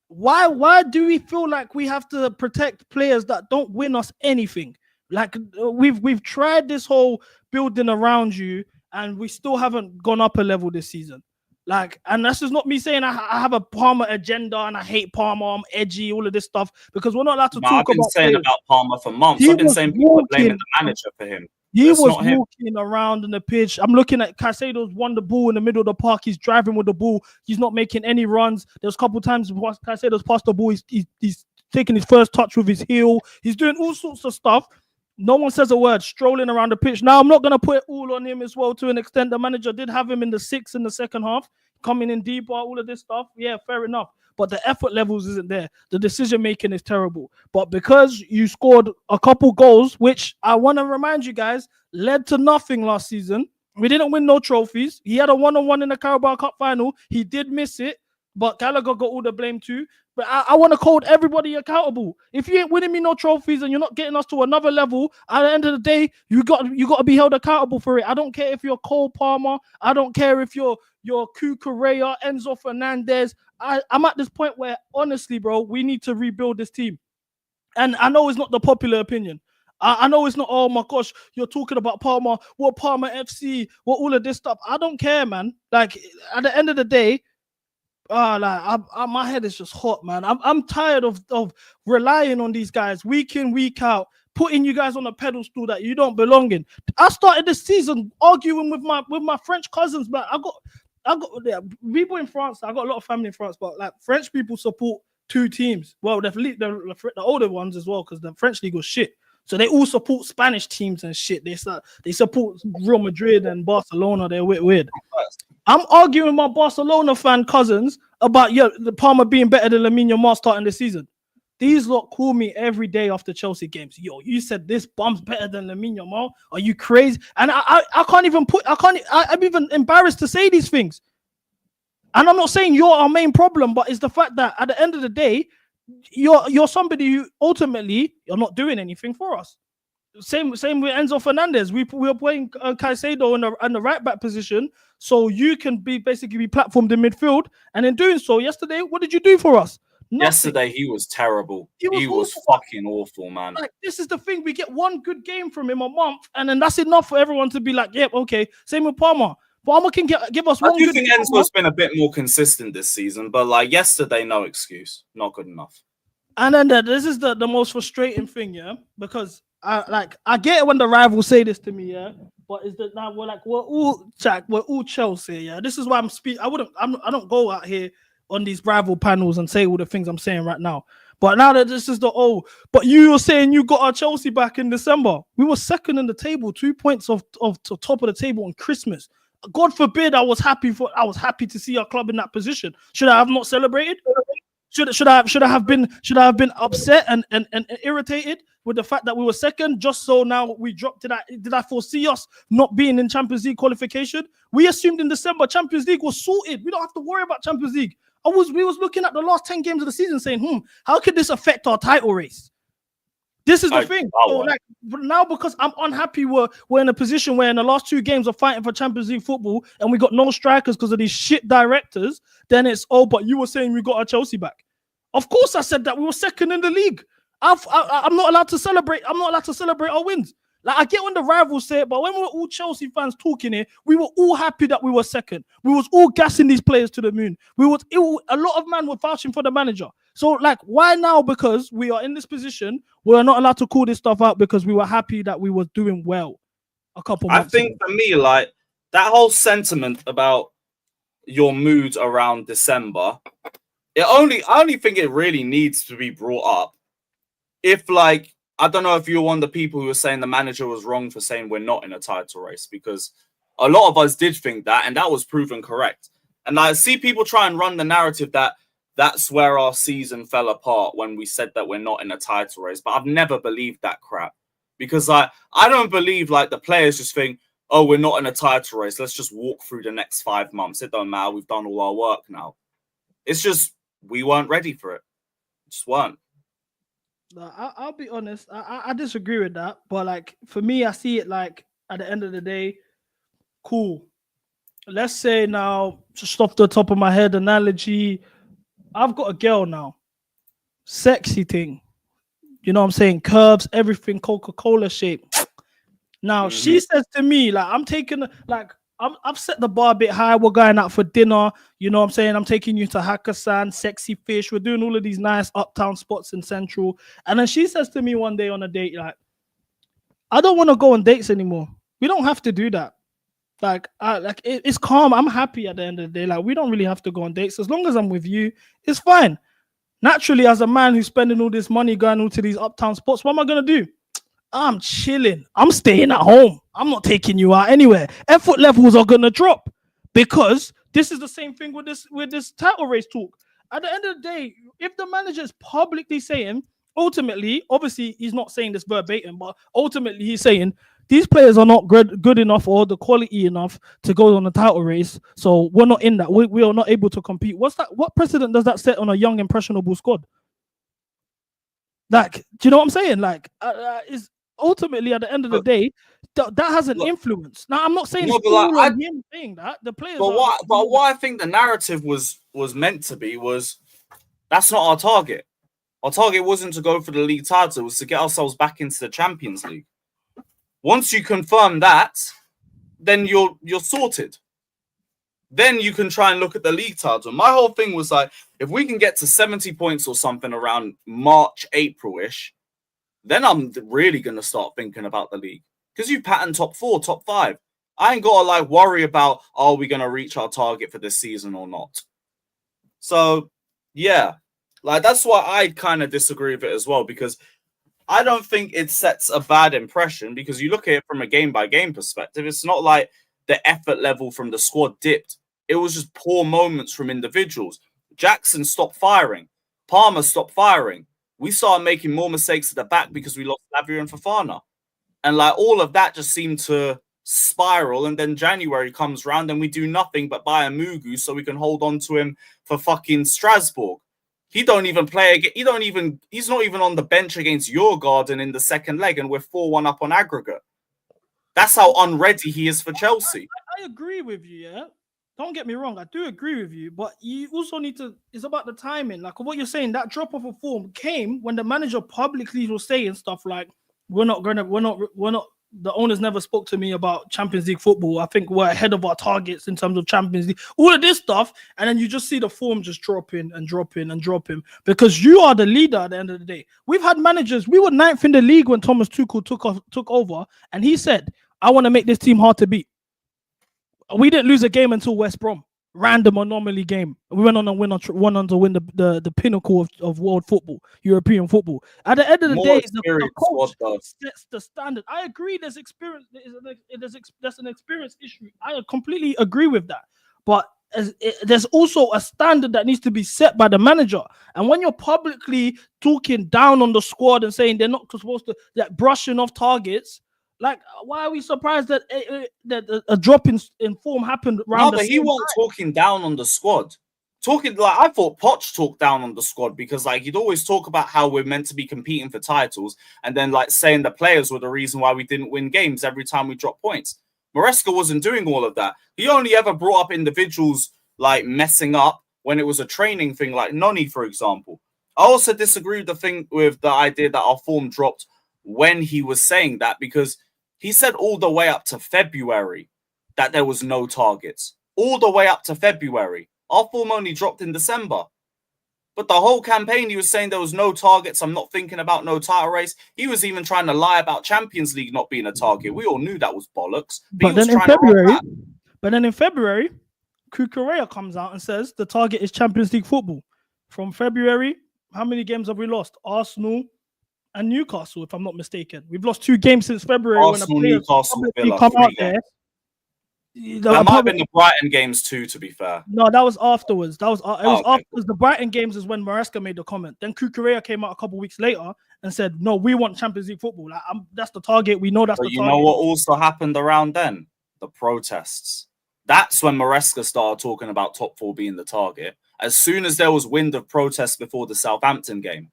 Why do we feel like we have to protect players that don't win us anything? Like we've tried this whole building around you, and we still haven't gone up a level this season. Like, and that's just not me saying I have a Palmer agenda and I hate Palmer, I'm edgy, all of this stuff, because we're not allowed to talk about. I've been saying players. About Palmer for months. I've been saying people are blaming the manager for him. He was walking around in the pitch. I'm looking at Caicedo's won the ball in the middle of the park. He's driving with the ball. He's not making any runs. There's a couple of times Caicedo's passed the ball. He's taking his first touch with his heel. He's doing all sorts of stuff. No one says a word, strolling around the pitch. Now, I'm not going to put it all on him as well to an extent. The manager did have him in the 6 in the second half, coming in deeper, all of this stuff. Yeah, fair enough. But the effort levels isn't there. The decision-making is terrible. But because you scored a couple goals, which I want to remind you guys, led to nothing last season. We didn't win no trophies. He had a one-on-one in the Carabao Cup final. He did miss it, but Gallagher got all the blame too. But I want to hold everybody accountable. If you ain't winning me no trophies and you're not getting us to another level, at the end of the day, you got to be held accountable for it. I don't care if you're Cole Palmer. I don't care if you're Cucurella, Enzo Fernandez. I'm at this point where, honestly, bro, we need to rebuild this team. And I know it's not the popular opinion. I know it's not, oh my gosh, you're talking about Palmer, what Palmer FC, what all of this stuff. I don't care, man. Like, at the end of the day, my head is just hot, man. I'm tired of relying on these guys week in, week out, putting you guys on a pedestal that you don't belong in. I started this season arguing with my French cousins, but I got people in France. I got a lot of family in France, but like French people support 2 teams. Well, the older ones as well, because the French league was shit. So they all support Spanish teams and shit. They support Real Madrid and Barcelona. They're weird. I'm arguing with my Barcelona fan cousins about the Palmer being better than Lamine Yamal starting the season. These lot call me every day after Chelsea games. Yo, you said this bum's better than Lamine Yamal. Are you crazy? And I can't even I'm even embarrassed to say these things. And I'm not saying you're our main problem, but it's the fact that at the end of the day, you're somebody who ultimately you're not doing anything for us. Same with Enzo Fernandez. We were playing Caicedo in the right back position, so you can basically be platformed in midfield. And in doing so, yesterday, what did you do for us? Nothing. Yesterday, he was terrible. He was fucking awful, man. Like, this is the thing. We get one good game from him a month, and then that's enough for everyone to be like, yep, okay. Same with Palmer. Palmer can give us one. I do think Enzo's been a bit more consistent this season, but like yesterday, no excuse. Not good enough. And then this is the most frustrating thing, yeah? Because I get it when the rivals say this to me, yeah. But is that now we're all Chelsea, yeah. This is why I'm speaking. I don't go out here on these rival panels and say all the things I'm saying right now. But now that this is but you were saying you got our Chelsea back in December. We were second in the table, 2 points of top of the table on Christmas. God forbid I was happy to see our club in that position. Should I have not celebrated? Should I have been upset and irritated with the fact that we were second just so now we dropped? Did I foresee us not being in Champions League qualification? We assumed in December Champions League was sorted. We don't have to worry about Champions League. We was looking at the last 10 games of the season saying, how could this affect our title race? This is the thing. So, like, now because I'm unhappy, we're in a position where in the last 2 games we're fighting for Champions League football and we got no strikers because of these shit directors. Then it's but you were saying we got our Chelsea back. Of course, I said that we were second in the league. I'm not allowed to celebrate. I'm not allowed to celebrate our wins. Like, I get when the rivals say it, but when we were all Chelsea fans talking here, we were all happy that we were second. We was all gassing these players to the moon. A lot of men were vouching for the manager. So, like, why now? Because we are in this position, we are not allowed to call this stuff out because we were happy that we were doing well a couple months ago. For me, like, that whole sentiment about your mood around December, I only think it really needs to be brought up if, like, I don't know if you're one of the people who were saying the manager was wrong for saying we're not in a title race, because A lot of us did think that, and that was proven correct. And I see people try and run the narrative that that's where our season fell apart when we said that we're not in a title race. But I've never believed that crap, because I don't believe like the players just think, oh, we're not in a title race, let's just walk through the next 5 months. It don't matter. We've done all our work now. It's just we weren't ready for it. Just weren't. I'll be honest. I disagree with that. But like for me, I see it like at the end of the day, cool. Let's say now, just off the top of my head, analogy, I've got a girl now. Sexy thing. You know what I'm saying? Curves, everything Coca-Cola shape. Now she says to me, like, I'm taking, like, I've set the bar a bit high. We're going out for dinner. You know what I'm saying? I'm taking you to Hakkasan, Sexy Fish. We're doing all of these nice uptown spots in Central. And then she says to me one day on a date, like, I don't want to go on dates anymore. We don't have to do that. Like, it's calm. I'm happy at the end of the day. Like, we don't really have to go on dates. As long as I'm with you, it's fine. Naturally, as a man who's spending all this money going all to these uptown spots, what am I going to do? I'm chilling. I'm staying at home. I'm not taking you out anywhere. Effort levels are gonna drop, because this is the same thing with this title race talk. At the end of the day, if the manager is publicly saying, ultimately, obviously he's not saying this verbatim, but ultimately he's saying these players are not good enough or the quality enough to go on the title race, so we're not in that. We are not able to compete. What's that? What precedent does that set on a young, impressionable squad? Like, do you know what I'm saying? Like, is ultimately at the end of the day, that has an influence. Now, I'm not saying it's all on him saying that. The players. But what I think the narrative was meant to be was, that's not our target. Our target wasn't to go for the league title. It was to get ourselves back into the Champions League. Once you confirm that, then you're sorted. Then you can try and look at the league title. My whole thing was like, if we can get to 70 points or something around March, April-ish, then I'm really going to start thinking about the league. Because you pattern top 4, top 5. I ain't got to like worry about, are we going to reach our target for this season or not? So, yeah. Like, that's why I kind of disagree with it as well, because I don't think it sets a bad impression, because you look at it from a game-by-game perspective. It's not like the effort level from the squad dipped. It was just poor moments from individuals. Jackson stopped firing. Palmer stopped firing. We started making more mistakes at the back because we lost Lavia and Fofana. And like all of that just seemed to spiral. And then January comes round and we do nothing but buy a Mugu so we can hold on to him for fucking Strasbourg. He don't even play. He's not even on the bench against Djurgården in the second leg, and we're 4-1 up on aggregate. That's how unready he is for Chelsea. I agree with you, yeah. Don't get me wrong, I do agree with you, but you also need to, it's about the timing. Like what you're saying, that drop off of form came when the manager publicly was saying stuff like, the owners never spoke to me about Champions League football. I think we're ahead of our targets in terms of Champions League. All of this stuff, and then you just see the form just dropping and dropping and dropping, because you are the leader at the end of the day. We've had managers, we were 9th in the league when Thomas Tuchel took over, and he said, I want to make this team hard to beat. We didn't lose a game until West Brom. Random anomaly game. We went on to win the pinnacle of world football, European football. At the end of the day, the coach sets the standard. I agree. There's experience. There's an experience issue. I completely agree with that. But there's also a standard that needs to be set by the manager. And when you're publicly talking down on the squad and saying they're not supposed to, like, brushing off targets. Like, why are we surprised that a drop in form happened around the same time? He wasn't talking down on the squad. I thought Poch talked down on the squad, because like he'd always talk about how we're meant to be competing for titles, and then like saying the players were the reason why we didn't win games every time we dropped points. Maresca wasn't doing all of that. He only ever brought up individuals like messing up when it was a training thing, like Noni, for example. I also disagree with the idea that our form dropped when he was saying that, because he said all the way up to February that there was no targets. All the way up to February. Our form only dropped in December. But the whole campaign, he was saying there was no targets. I'm not thinking about no title race. He was even trying to lie about Champions League not being a target. We all knew that was bollocks. But then in February, Kukurea comes out and says the target is Champions League football. From February, how many games have we lost? Arsenal and Newcastle, if I'm not mistaken. We've lost 2 games since February. Arsenal, when the players Newcastle, Villa, come out there. That might have been the Brighton games too, to be fair. No, that was afterwards. It was afterwards. The Brighton games is when Maresca made the comment. Then Kukurea came out a couple weeks later and said, "No, we want Champions League football. Like, that's the target. We know that's the target." You know what also happened around then? The protests. That's when Maresca started talking about top 4 being the target. As soon as there was wind of protests before the Southampton game,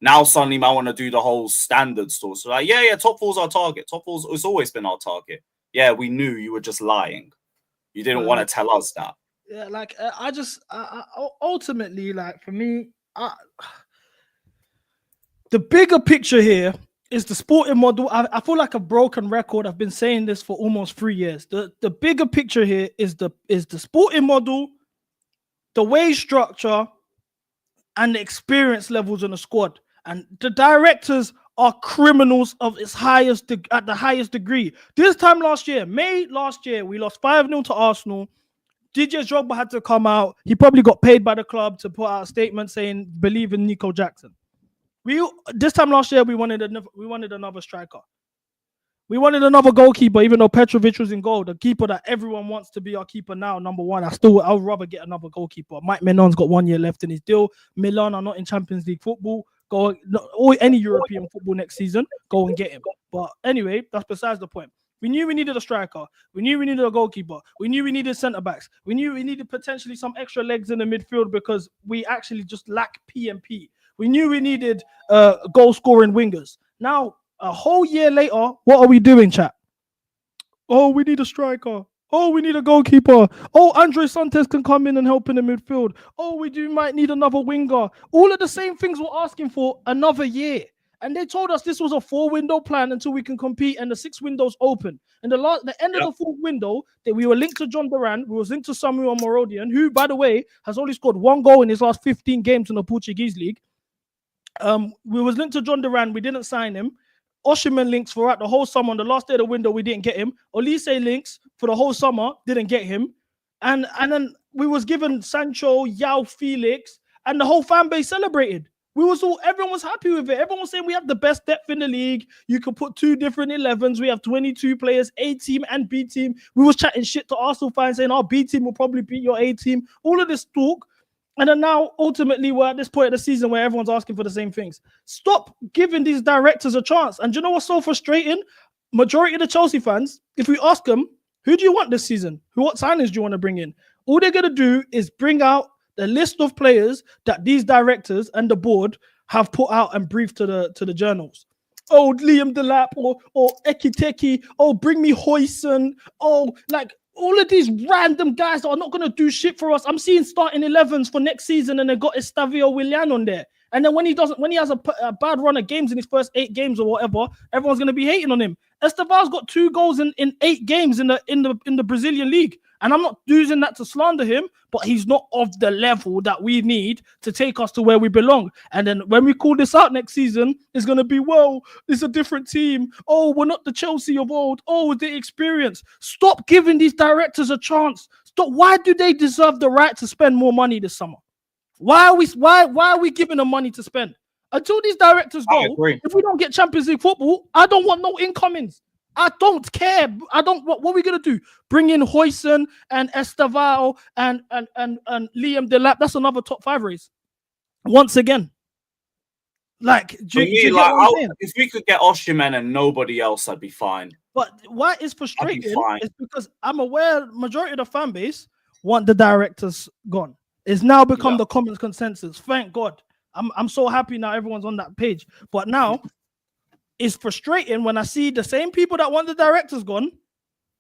now suddenly I want to do the whole standard store. So like, yeah, top 4's our target. Top 4's it's always been our target. Yeah, we knew you were just lying. You didn't want to tell us that. Yeah, like I ultimately, like for me, the bigger picture here is the sporting model. I feel like a broken record. I've been saying this for almost 3 years. The bigger picture here is the sporting model, the wage structure, and the experience levels in the squad. And the directors are criminals of its at the highest degree. This time last year, May last year, we lost 5-0 to Arsenal. DJ Drogba had to come out. He probably got paid by the club to put out a statement saying, "Believe in Nico Jackson." This time last year, we wanted another striker. We wanted another goalkeeper, even though Petrovic was in goal. The keeper that everyone wants to be our keeper now, number 1. I would rather get another goalkeeper. Mike Menon's got 1 year left in his deal. Milan are not in Champions League football. Or any European football next season. Go and get him. But anyway, that's besides the point. We knew we needed a striker. We knew we needed a goalkeeper. We knew we needed centre-backs. We knew we needed potentially some extra legs in the midfield because we actually just lack P&P. We knew we needed goal-scoring wingers. Now, a whole year later, what are we doing, chat? Oh, we need a striker. Oh, we need a goalkeeper. Oh, Andre Santos can come in and help in the midfield. Oh, might need another winger. All of the same things we're asking for another year. And they told us this was a 4-window plan until we can compete, and the 6 windows open. And the end of the 4th window, that we were linked to John Duran, we was linked to Samuel Morodian, who, by the way, has only scored 1 goal in his last 15 games in the Portuguese league. We was linked to John Duran, we didn't sign him. Osimhen links throughout the whole summer. On the last day of the window, we didn't get him. Olise links for the whole summer, didn't get him. And then we was given Sancho, Yao, Felix, and the whole fan base celebrated. Everyone was happy with it. Everyone was saying we have the best depth in the league. You could put 2 different 11s. We have 22 players, A team and B team. We was chatting shit to Arsenal fans saying our B team will probably beat your A team. All of this talk. And then now, ultimately, we're at this point of the season where everyone's asking for the same things. Stop giving these directors a chance. And do you know what's so frustrating? Majority of the Chelsea fans, if we ask them, who do you want this season? What signings do you want to bring in? All they're going to do is bring out the list of players that these directors and the board have put out and briefed to the journals. Oh, Liam Delap or Ekiteki. Oh, bring me Hoyson. Oh, like all of these random guys that are not going to do shit for us. I'm seeing starting 11s for next season, and they got Estavio Willian on there. And then when he has a bad run of games in his first 8 games or whatever, everyone's going to be hating on him. Esteval's got 2 goals in 8 games in the Brazilian league. And I'm not using that to slander him, but he's not of the level that we need to take us to where we belong. And then when we call this out next season, it's going to be, well, it's a different team. Oh, we're not the Chelsea of old. Oh, the experience. Stop giving these directors a chance. Stop. Why do they deserve the right to spend more money this summer? Why are we giving them money to spend? Until these directors go, if we don't get Champions League football, I don't want no incomings. I don't care. What are we gonna do? Bring in Hoyson and Esteval and Liam Delap. That's another top 5 race. Once again, like, if we could get Osimhen and nobody else, I'd be fine. But why it's frustrating is because I'm aware majority of the fan base want the directors gone. It's now become the common consensus. Thank God. I'm so happy now everyone's on that page. But now it's frustrating when I see the same people that want the directors gone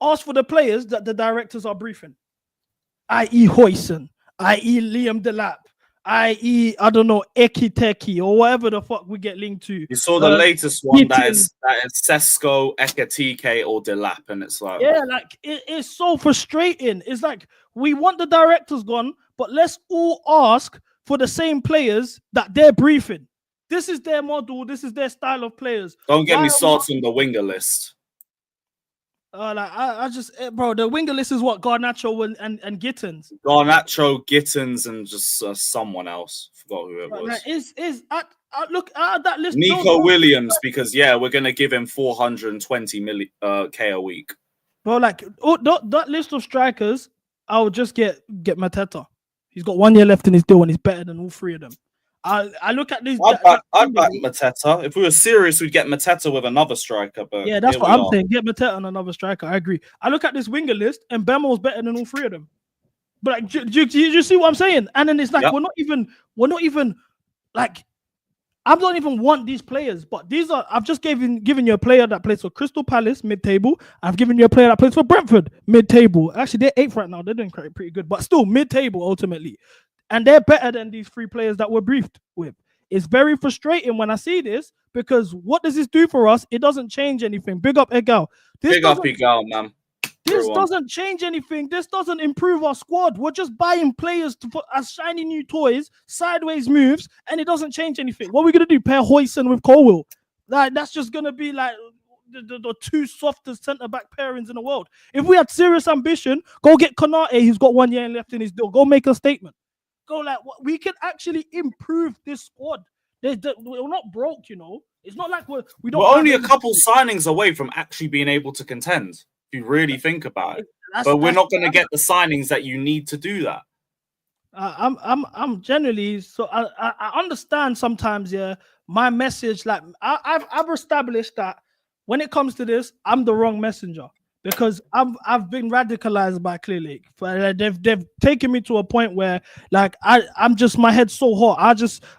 ask for the players that the directors are briefing. I.e. Hoyson, i.e. Liam Delap, i.e. I don't know, Ekiteki or whatever the fuck we get linked to. You saw the latest one that is Sesko, Ekitike or Delap, and it's like, yeah, like it's so frustrating. It's like we want the directors gone, but let's all ask for the same players that they're briefing. This is their model. This is their style of players. Don't get me started on the winger list. Bro, the winger list is what? Garnacho and Gittins. Garnacho, Gittins, and just someone else. Forgot who it was. Look at that list. Nico Williams, because we're gonna give him 420 K a week. Bro, like that list of strikers, I would just get Mateta. He's got 1 year left in his deal, and he's better than all three of them. I look at this. I'd back Mateta. If we were serious, we'd get Mateta with another striker. But yeah, that's what I'm saying. Get Mateta and another striker. I agree. I look at this winger list, and Bemo's better than all three of them. But like, do you see what I'm saying? And then it's like we're not even like. I don't even want these players, but these are. I've just given you a player that plays for Crystal Palace mid-table. I've given you a player that plays for Brentford mid-table. Actually, they're 8th right now. They're doing pretty good, but still mid-table ultimately. And they're better than these 3 players that we're briefed with. It's very frustrating when I see this because what does this do for us? It doesn't change anything. Big up Egal. Big up Egal, man. This doesn't change anything. This doesn't improve our squad. We're just buying players to put as shiny new toys, sideways moves, and it doesn't change anything. What are we going to do? Pair Hoyson with Colwill? Like, that's just going to be like the 2 softest centre-back pairings in the world. If we had serious ambition, go get Konate, who's got 1 year left in his deal. Go make a statement. Go like, we can actually improve this squad. We're not broke, you know. It's not like we're only a couple signings away from actually being able to contend. You really think about it, but we're not going to get the signings that you need to do that. I'm generally so I understand sometimes. Yeah, my message, like I've established that when it comes to this, I'm the wrong messenger because I've been radicalized by Clear Lake. They've taken me to a point where like I'm just my head's so hot.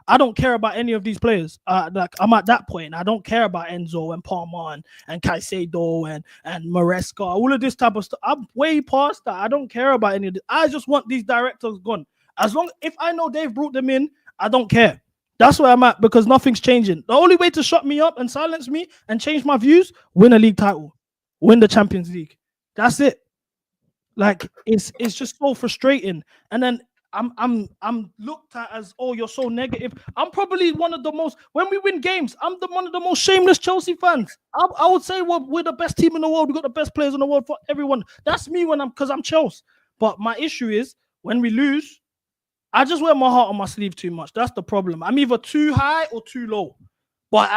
I don't care about any of these players. Like I'm at that point. I don't care about Enzo and Palmer and Caicedo and Maresca, all of this type of stuff. I'm way past that. I don't care about any of this. I just want these directors gone. If I know they've brought them in, I don't care. That's where I'm at because nothing's changing. The only way to shut me up and silence me and change my views, win a league title. Win the Champions League. That's it. Like it's just so frustrating. And then I'm looked at as, oh, you're so negative. I'm probably one of the most, when we win games, I'm one of the most shameless Chelsea fans. I would say we're the best team in the world. We've got the best players in the world for everyone. That's me because I'm Chelsea. But my issue is when we lose, I just wear my heart on my sleeve too much. That's the problem. I'm either too high or too low. But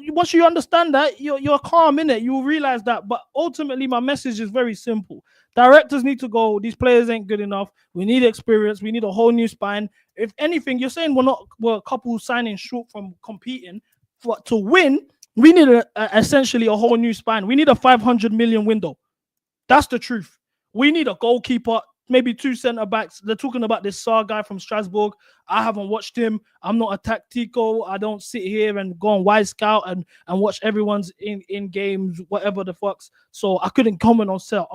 once you understand that, you're calm in it. You'll realize that. But ultimately, my message is very simple. Directors need to go. These players ain't good enough. We need experience. We need a whole new spine. If anything, you're saying we're a couple signing short from competing. But to win, we need essentially a whole new spine. We need a 500 million window. That's the truth. We need a goalkeeper. Maybe 2 centre-backs. They're talking about this Saar guy from Strasbourg. I haven't watched him. I'm not a tactico. I don't sit here and go on Wide Scout and watch everyone's in games, whatever the fucks. So I couldn't comment on Saar.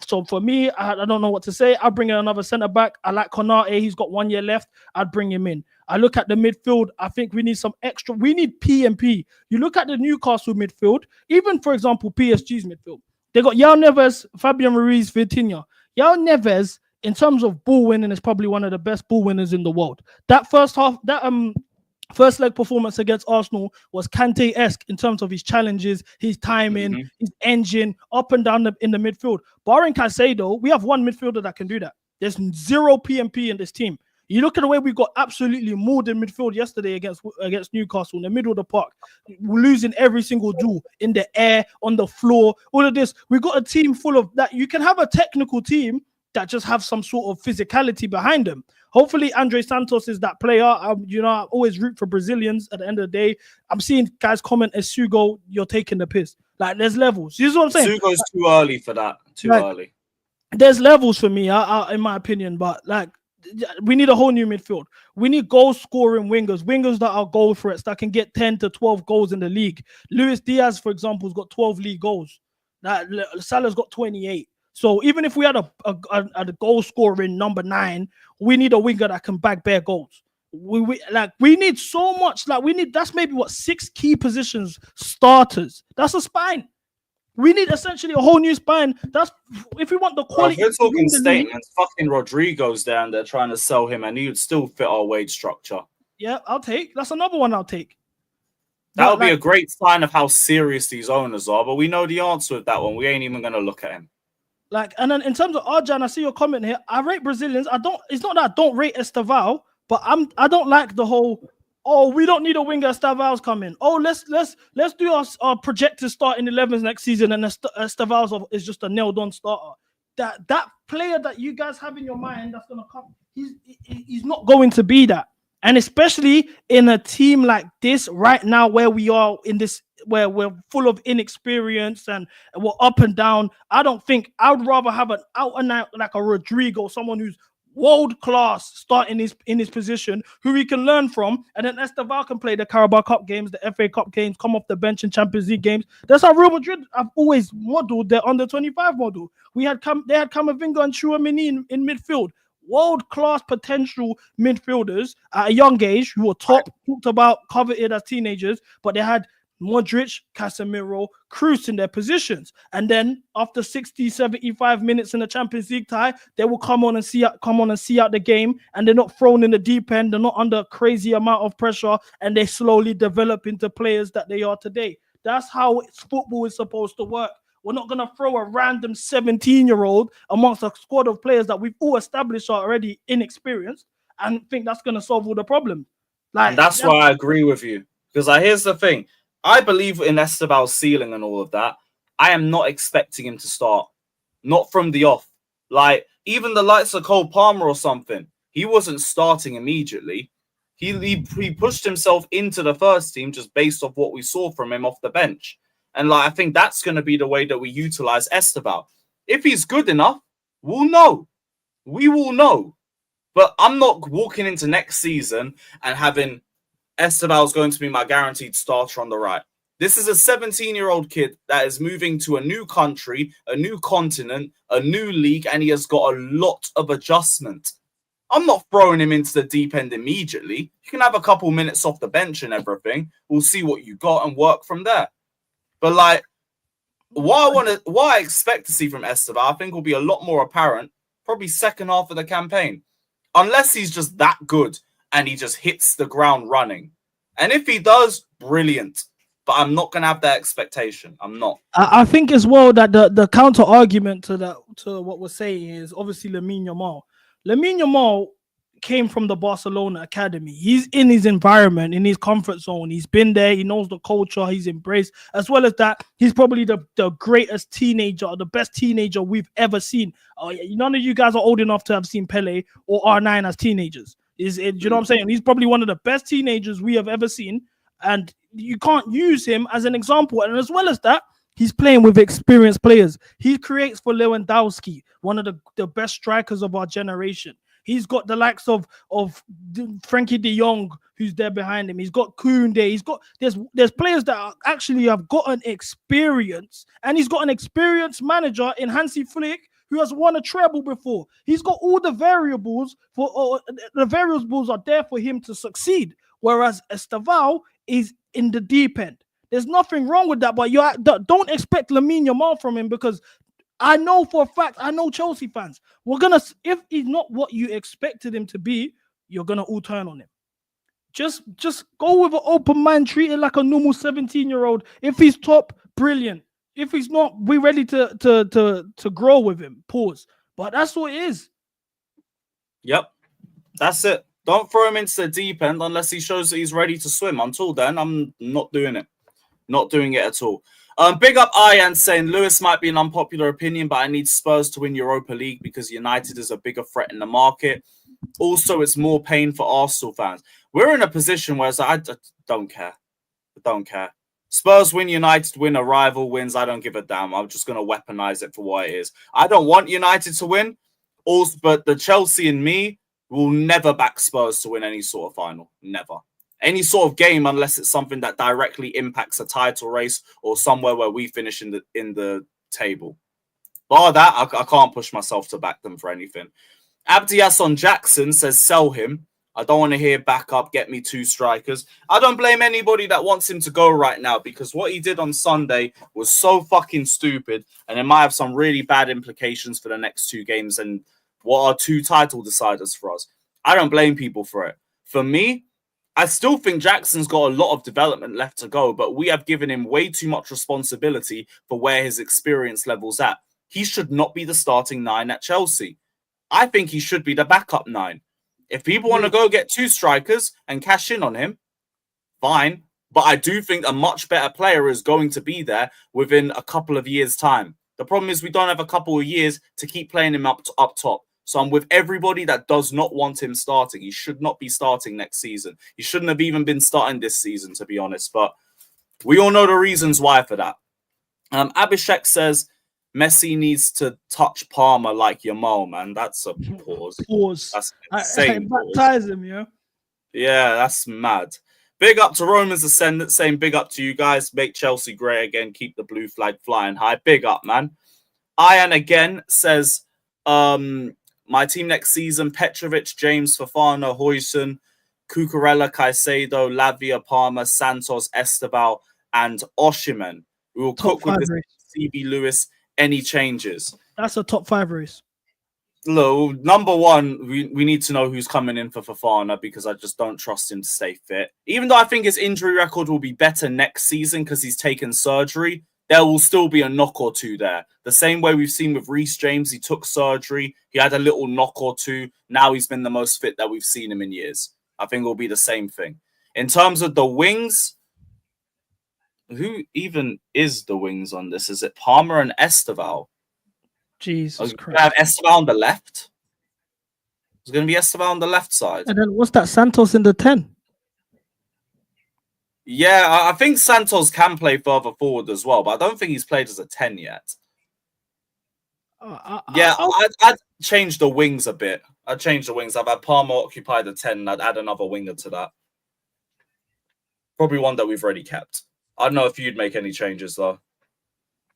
So for me, I don't know what to say. I'll bring in another centre-back. I like Konate. He's got 1 year left. I'd bring him in. I look at the midfield. I think we need some extra. We need P&P. You look at the Newcastle midfield, even, for example, PSG's midfield. They got Yao Neves, Fabian Ruiz, Vitinha. Yao Neves, in terms of ball winning, is probably one of the best ball winners in the world. That first leg performance against Arsenal was Kante-esque in terms of his challenges, his timing, his engine, up and down in the midfield. Barring Caicedo, we have one midfielder that can do that. There's 0 P&P in this team. You look at the way we got absolutely mauled in midfield yesterday against Newcastle in the middle of the park. We're losing every single duel in the air, on the floor, all of this. We got a team full of that. You can have a technical team that just have some sort of physicality behind them. Hopefully, Andre Santos is that player. I always root for Brazilians at the end of the day. I'm seeing guys comment as Sugo, you're taking the piss. Like, there's levels. You see what I'm saying? Sugo's too early for that. Too early. There's levels for me, in my opinion, but like, we need a whole new midfield. We need goal-scoring wingers that are goal threats that can get 10 to 12 goals in the league. Luis Diaz, for example, has got 12 league goals. Salah's got 28. So even if we had a goal-scoring number 9, we need a winger that can bag bare goals. We need so much. That's maybe 6 key positions starters. That's a spine. We need essentially a whole new spine. That's if we want the quality. We're talking statements. Fucking Rodrigo's down there trying to sell him, and he would still fit our wage structure. Yeah, I'll take. That's another one I'll take. That would be a great sign of how serious these owners are. But we know the answer with that one. We ain't even going to look at him. And then in terms of Arjan, I see your comment here. I rate Brazilians. It's not that I don't rate Esteval, but I don't like the whole Oh, we don't need a winger. Estaval's coming. Oh, let's do our projected start in 11s next season, and Estaval is just a nailed on starter. That player that you guys have in your mind that's gonna come, he's not going to be that. And especially in a team like this right now, where we are in this, where we're full of inexperience and we're up and down. I don't think I would rather have an out and out like a Rodrigo, someone who's world class starting in his position, who we can learn from, and then Estaval can play the Carabao Cup games, the FA Cup games, come off the bench in Champions League games. That's how Real Madrid have always modeled their under 25 model. They had Camavinga and Tchouaméni in midfield. World-class potential midfielders at a young age who were talked about, coveted as teenagers, but they had Modric, Casemiro, Kroos in their positions. And then after 60, 75 minutes in the Champions League tie, they will come on and see out the game, and they're not thrown in the deep end. They're not under a crazy amount of pressure, and they slowly develop into players that they are today. That's how football is supposed to work. We're not going to throw a random 17-year-old amongst a squad of players that we've all established are already inexperienced and think that's going to solve all the problems. And that's why I agree with you. Because here's the thing. I believe in Estaval's ceiling and all of that. I am not expecting him to start. Not from the off. Like, even the likes of Cole Palmer or something, he wasn't starting immediately. He pushed himself into the first team just based off what we saw from him off the bench. And I think that's going to be the way that we utilize Estaval. If he's good enough, we'll know. We will know. But I'm not walking into next season and having Estaval's going to be my guaranteed starter on the right. This is a 17-year-old kid that is moving to a new country, a new continent, a new league, and he has got a lot of adjustment. I'm not throwing him into the deep end immediately. You can have a couple minutes off the bench and everything. We'll see what you got and work from there. But what I expect to see from Estaval, I think will be a lot more apparent, probably second half of the campaign. Unless he's just that good and he just hits the ground running. And if he does, brilliant. But I'm not going to have that expectation. I'm not. I think as well that the counter argument to what we're saying is obviously Lamine Yamal. Lamine Yamal came from the Barcelona academy. He's in his environment, in his comfort zone. He's been there. He knows the culture. He's embraced. As well as that, he's probably the greatest teenager, or the best teenager we've ever seen. None of you guys are old enough to have seen Pele or R9 as teenagers. Do you know what I'm saying? He's probably one of the best teenagers we have ever seen. And you can't use him as an example. And as well as that, he's playing with experienced players. He creates for Lewandowski, one of the best strikers of our generation. He's got the likes of Frankie de Jong, who's there behind him. He's got Koundé. There's players that actually have gotten experience, and he's got an experienced manager in Hansi Flick who has won a treble before. He's got all the variables the variables are there for him to succeed. Whereas Estaval is in the deep end. There's nothing wrong with that, but don't expect Lamine Yamal from him, because I know for a fact, I know Chelsea fans, if he's not what you expected him to be, you're gonna all turn on him. Just go with an open mind, treat it like a normal 17-year-old. If he's top, brilliant. If he's not, we're ready to grow with him. Pause. But that's what it is. Yep, that's it. Don't throw him into the deep end unless he shows that he's ready to swim. Until then, I'm not doing it. Not doing it at all. Big up Ian saying Lewis might be an unpopular opinion, but I need Spurs to win Europa League because United is a bigger threat in the market. Also, it's more pain for Arsenal fans. We're in a position where I don't care. I don't care. Spurs win, United win, a rival wins. I don't give a damn. I'm just going to weaponize it for what it is. I don't want United to win, but the Chelsea and me will never back Spurs to win any sort of final. Never. Any sort of game, unless it's something that directly impacts a title race or somewhere where we finish in the table. Bar that, I can't push myself to back them for anything. Abdiasson Jackson says, sell him. I don't want to hear backup, get me 2 strikers. I don't blame anybody that wants him to go right now, because what he did on Sunday was so fucking stupid, and it might have some really bad implications for the next 2 games and what are 2 title deciders for us. I don't blame people for it. For me, I still think Jackson's got a lot of development left to go, but we have given him way too much responsibility for where his experience level's at. He should not be the starting 9 at Chelsea. I think he should be the backup 9. If people want to go get 2 strikers and cash in on him, fine. But I do think a much better player is going to be there within a couple of years' time. The problem is we don't have a couple of years to keep playing him up top. So I'm with everybody that does not want him starting. He should not be starting next season. He shouldn't have even been starting this season, to be honest. But we all know the reasons why for that. Abhishek says Messi needs to touch Palmer like Yamal, man. That's a pause. That's insane. I baptize him, yeah. Yeah, that's mad. Big up to Romans Ascendant, saying big up to you guys. Make Chelsea great again. Keep the blue flag flying high. Big up, man. Ian again says, my team next season, Petrovic, James, Fofana, Huijsen, Cucurella, Caicedo, Lavia, Palmer, Santos, Esteval, and Osimhen. We will cook with this CB Lewis. Any changes? That's a top 5 race. Look, number one, we need to know who's coming in for Fofana because I just don't trust him to stay fit. Even though I think his injury record will be better next season because he's taken surgery, there will still be a knock or two there. The same way we've seen with Reece James, he took surgery, he had a little knock or two. Now he's been the most fit that we've seen him in years. I think it will be the same thing. In terms of the wings, who even is the wings on this? Is it Palmer and Esteval? Jesus Christ. I have Esteval on the left. It's going to be Esteval on the left side. And then what's that? Santos in the 10? Yeah, I think Santos can play further forward as well, but I don't think he's played as a 10 yet. I'd change the wings a bit. I'd change the wings. I've had Palmer occupy the 10, and I'd add another winger to that. Probably one that we've already kept. I don't know if you'd make any changes, though.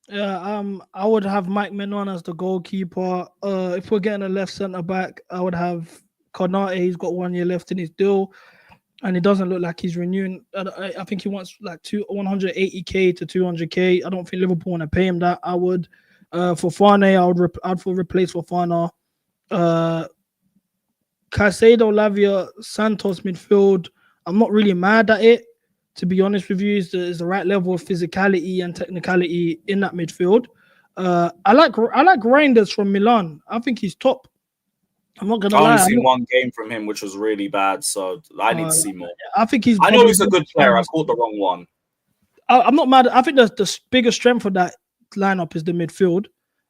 Yeah, I would have Mike Menon as the goalkeeper. If we're getting a left centre back, I would have Konate. He's got 1 year left in his deal, and it doesn't look like he's renewing. I think he wants like 180k to 200k. I don't think Liverpool want to pay him that. I would. Fofana, I'd replace Fofana. Caicedo, Lavia, Santos midfield. I'm not really mad at it. To be honest with you, is the right level of physicality and technicality in that midfield. I like Reinders from Milan. I think he's top. I'm not gonna lie. I've only seen one game from him, which was really bad. So I need to see more. I think I know he's a good player. I caught the wrong one. I'm not mad. I think the biggest strength of that lineup is the midfield.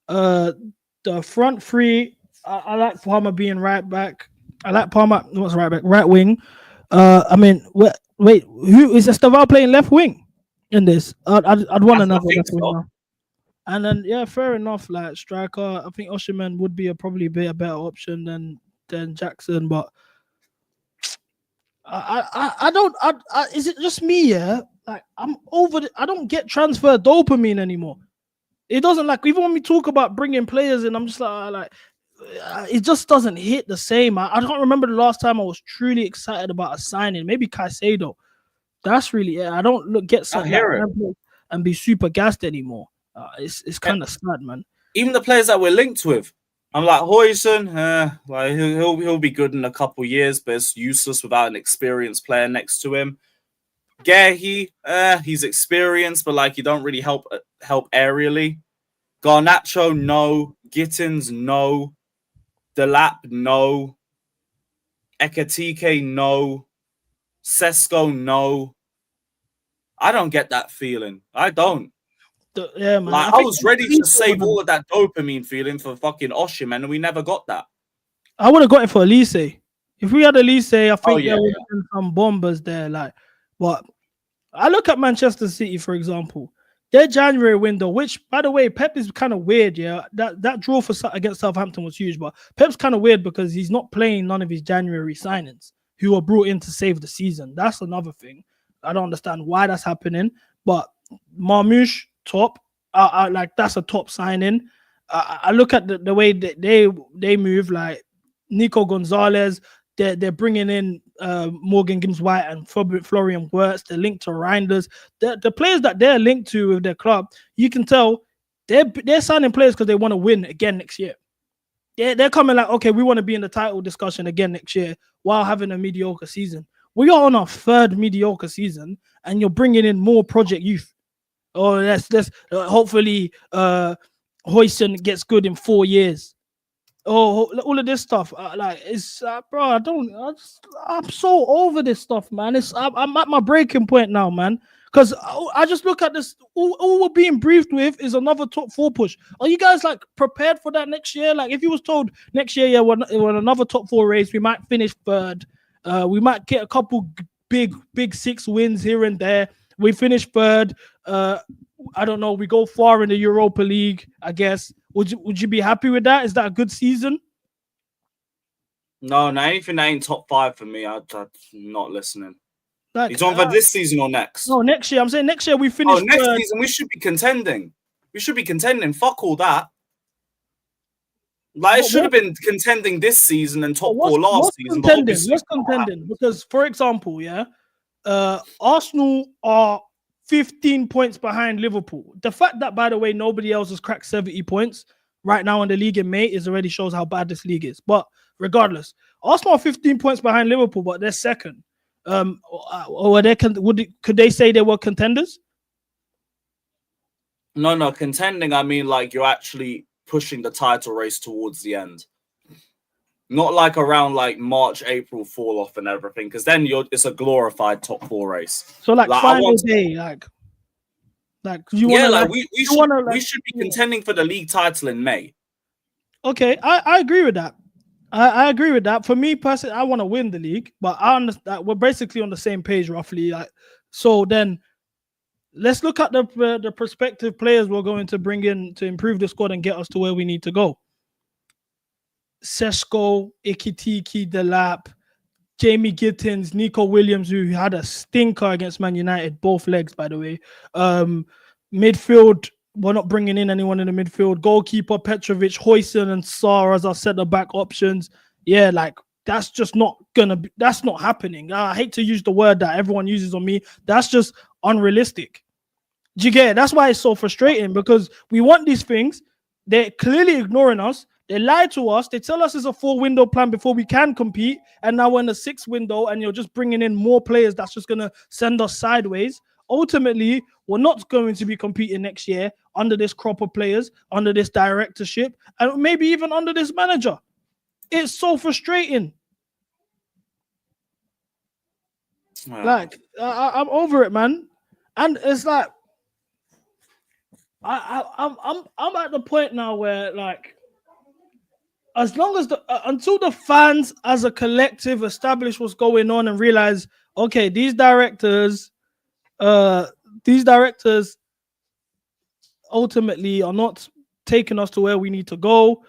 The front three, I like Palmer being right back. I like Palmer. What's right back? Right wing. Wait, who is Esteval playing left wing in this? I'd want another left winger. And then fair enough. Like striker, I think Osimhen would be probably a better option than Jackson. But I don't. Is it just me? Yeah, like I'm over. I don't get transfer dopamine anymore. It doesn't even when we talk about bringing players in, I'm just like it just doesn't hit the same. I can't remember the last time I was truly excited about a signing. Maybe Caicedo. That's really it. I don't get something and be super gassed anymore. It's kind of sad, man. Even the players that we're linked with, I'm like Huijsen, like he'll be good in a couple years, but it's useless without an experienced player next to him. Gehi, he's experienced, but like you don't really help aerially. Garnacho, no. Gittins, no. Delap, no. Ekatike, no. Sesko, no. I don't get that feeling. I don't. Yeah, man. Like, I was ready to save all of that dopamine feeling for fucking Osimhen, and we never got that. I would have got it for Elise. If we had Elise, I think there would have been some bombers there. But I look at Manchester City, for example. Their January window, which, by the way, Pep is kind of weird, yeah? That draw against Southampton was huge, but Pep's kind of weird because he's not playing none of his January signings who were brought in to save the season. That's another thing. I don't understand why that's happening, but Marmoush, top. That's a top signing. I look at the way that they move, like Nico Gonzalez, they're bringing in Morgan Gibbs-White and Florian Wirtz. They're linked to Reinders. The players that they're linked to with their club, you can tell they're signing players because they want to win again next year. They're coming like, okay, we want to be in the title discussion again next year while having a mediocre season. We are on our third mediocre season, and you're bringing in more project youth. Oh, let's hopefully Huijsen gets good in 4 years. all of this stuff. It's bro. I'm so over this stuff, man. I'm at my breaking point now, man. Because I just look at this. All we're being briefed with is another top 4 push. Are you guys like prepared for that next year? Like, if you was told next year, yeah, we're another top 4 race, we might finish third. We might get a couple big 6 wins here and there. We finish third. I don't know. We go far in the Europa League, I guess. Would you be happy with that? Is that a good season? No, anything that ain't top 5 for me, I'm not listening. Like, you talking about this season or next? No, next year. I'm saying next year we finish. Oh, next season we should be contending. We should be contending. Fuck all that. Like, it should have been contending this season and top 4 last season. What's contending? Because, for example, Arsenal are 15 points behind Liverpool. The fact that, by the way, nobody else has cracked 70 points right now in the league in May already shows how bad this league is. But regardless, Arsenal are 15 points behind Liverpool, but they're second. Could they say they were contenders? No, contending. I mean, like, you're actually pushing the title race towards the end, not like around like March, April fall off and everything, because then it's a glorified top 4 race. So like final day, you want we should be contending for the league title in May. Okay, I agree with that. I agree with that. For me personally, I want to win the league, but I understand we're basically on the same page roughly. Like, so then let's look at the prospective players we're going to bring in to improve the squad and get us to where we need to go. Sesko, Ekitike, Delap, Jamie Gittins, Nico Williams, who had a stinker against Man United, both legs, by the way. Midfield, we're not bringing in anyone in the midfield. Goalkeeper, Petrovic, Hoyson, and Sarr as our centre-back options. Yeah, like, that's just not that's not happening. I hate to use the word that everyone uses on me. That's just unrealistic. Do you get it? That's why it's so frustrating, because we want these things. They're clearly ignoring us. They lie to us. They tell us it's a 4-window plan before we can compete. And now we're in the 6th window and you're just bringing in more players that's just going to send us sideways. Ultimately, we're not going to be competing next year under this crop of players, under this directorship, and maybe even under this manager. It's so frustrating. Wow. Like, I'm over it, man. And it's like, I'm at the point now where, like, as long as until the fans as a collective establish what's going on and realize, okay, these directors ultimately are not taking us to where we need to go.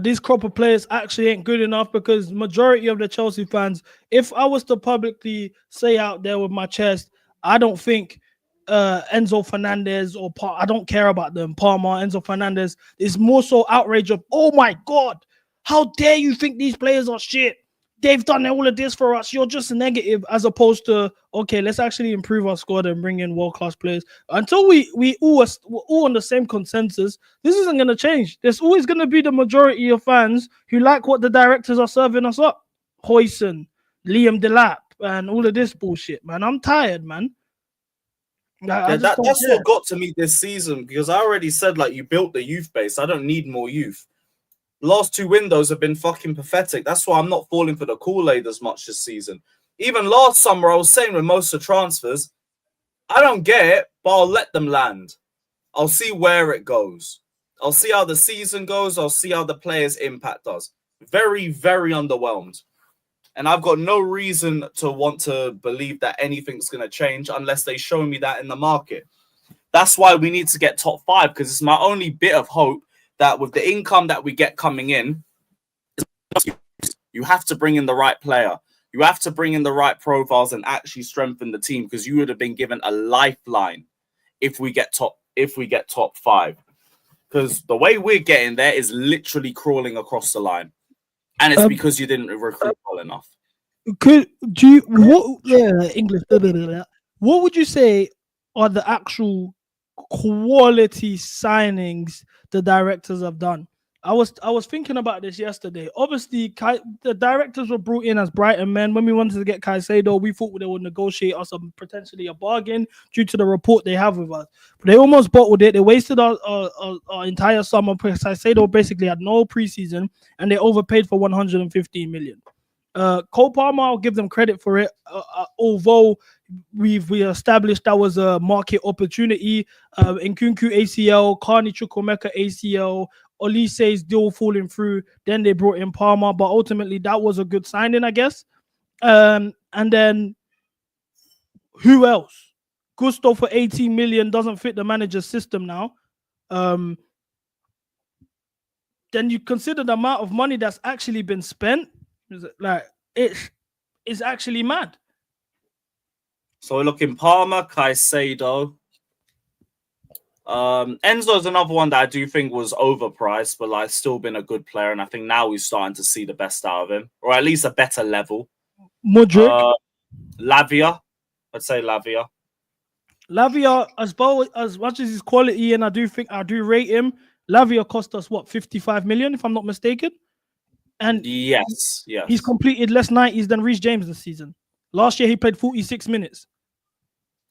These crop of players actually ain't good enough, because majority of the Chelsea fans, if I was to publicly say out there with my chest, I don't think Enzo Fernandez or I don't care about them, Palmer, Enzo Fernandez, is more so outrage of, oh my God, how dare you think these players are shit? They've done all of this for us. You're just negative, as opposed to, okay, let's actually improve our squad and bring in world-class players. Until we're all on the same consensus, this isn't going to change. There's always going to be the majority of fans who like what the directors are serving us up. Hoyson, Liam Delap, and all of this bullshit, man. I'm tired, man. That's what got to me this season, because I already said, like, you built the youth base. I don't need more youth. Last 2 windows have been fucking pathetic. That's why I'm not falling for the Kool-Aid as much this season. Even last summer, I was saying with most of the transfers, I don't get it, but I'll let them land. I'll see where it goes. I'll see how the season goes. I'll see how the players' impact does. Very, very underwhelmed. And I've got no reason to want to believe that anything's going to change unless they show me that in the market. That's why we need to get top 5, because it's my only bit of hope that with the income that we get coming in, you have to bring in the right player. You have to bring in the right profiles and actually strengthen the team, because you would have been given a lifeline if we get top 5. Because the way we're getting there is literally crawling across the line. And it's because you didn't recruit well enough. What would you say are the actual quality signings the directors have done? I was thinking about this yesterday. Obviously, the directors were brought in as Brighton men. When we wanted to get Caicedo, we thought they would negotiate us potentially a bargain due to the rapport they have with us. But they almost bottled it. They wasted our entire summer. Caicedo basically had no preseason, and they overpaid for 115 million. Cole Palmer, I'll give them credit for it. Although we established that was a market opportunity. Nkunku ACL, Carney Chukwuemeka ACL, Olise's deal falling through. Then they brought in Palmer, but ultimately that was a good signing, I guess. And then who else? Gusto for 18 million doesn't fit the manager's system now. Then you consider the amount of money that's actually been spent. Like it's actually mad. So we're looking Palmer, Caicedo. Enzo's another one that I do think was overpriced, but like still been a good player, and I think now we're starting to see the best out of him, or at least a better level. Mudryk, Lavia, I'd say Lavia. Lavia, as much as his quality, and I do rate him. Lavia cost us what 55 million, if I'm not mistaken. And yes, he's completed less 90s than Reece James this season. Last year he played 46 minutes.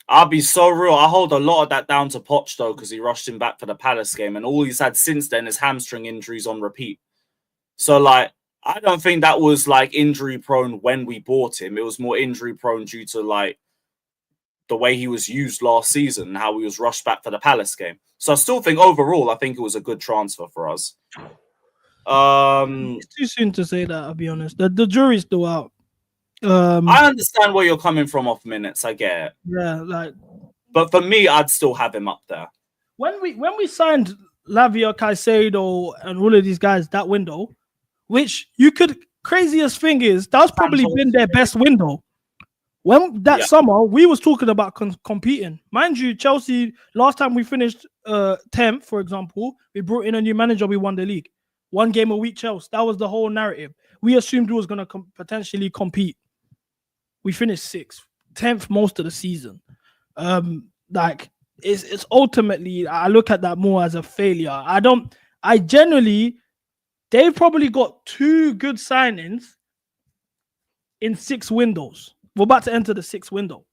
I'll be so real. I hold a lot of that down to Poch, though, because he rushed him back for the Palace game. And all he's had since then is hamstring injuries on repeat. So, like, I don't think that was, like, injury-prone when we bought him. It was more injury-prone due to, like, the way he was used last season and how he was rushed back for the Palace game. So I still think, overall, I think it was a good transfer for us. It's too soon to say that, I'll be honest. The jury's still out. I understand where you're coming from off minutes. I get it. Yeah, but for me, I'd still have him up there. When we signed Lavia, Caicedo, and all of these guys that window, which you could craziest thing is that's probably been their best window. When that summer we was talking about competing, mind you, Chelsea last time we finished 10th, for example, we brought in a new manager, we won the league. 1 game a week, Chelsea. That was the whole narrative. We assumed we was going to potentially compete. We finished 6th, 10th most of the season. It's ultimately, I look at that more as a failure. They've probably got 2 good signings in 6 windows. We're about to enter the 6th window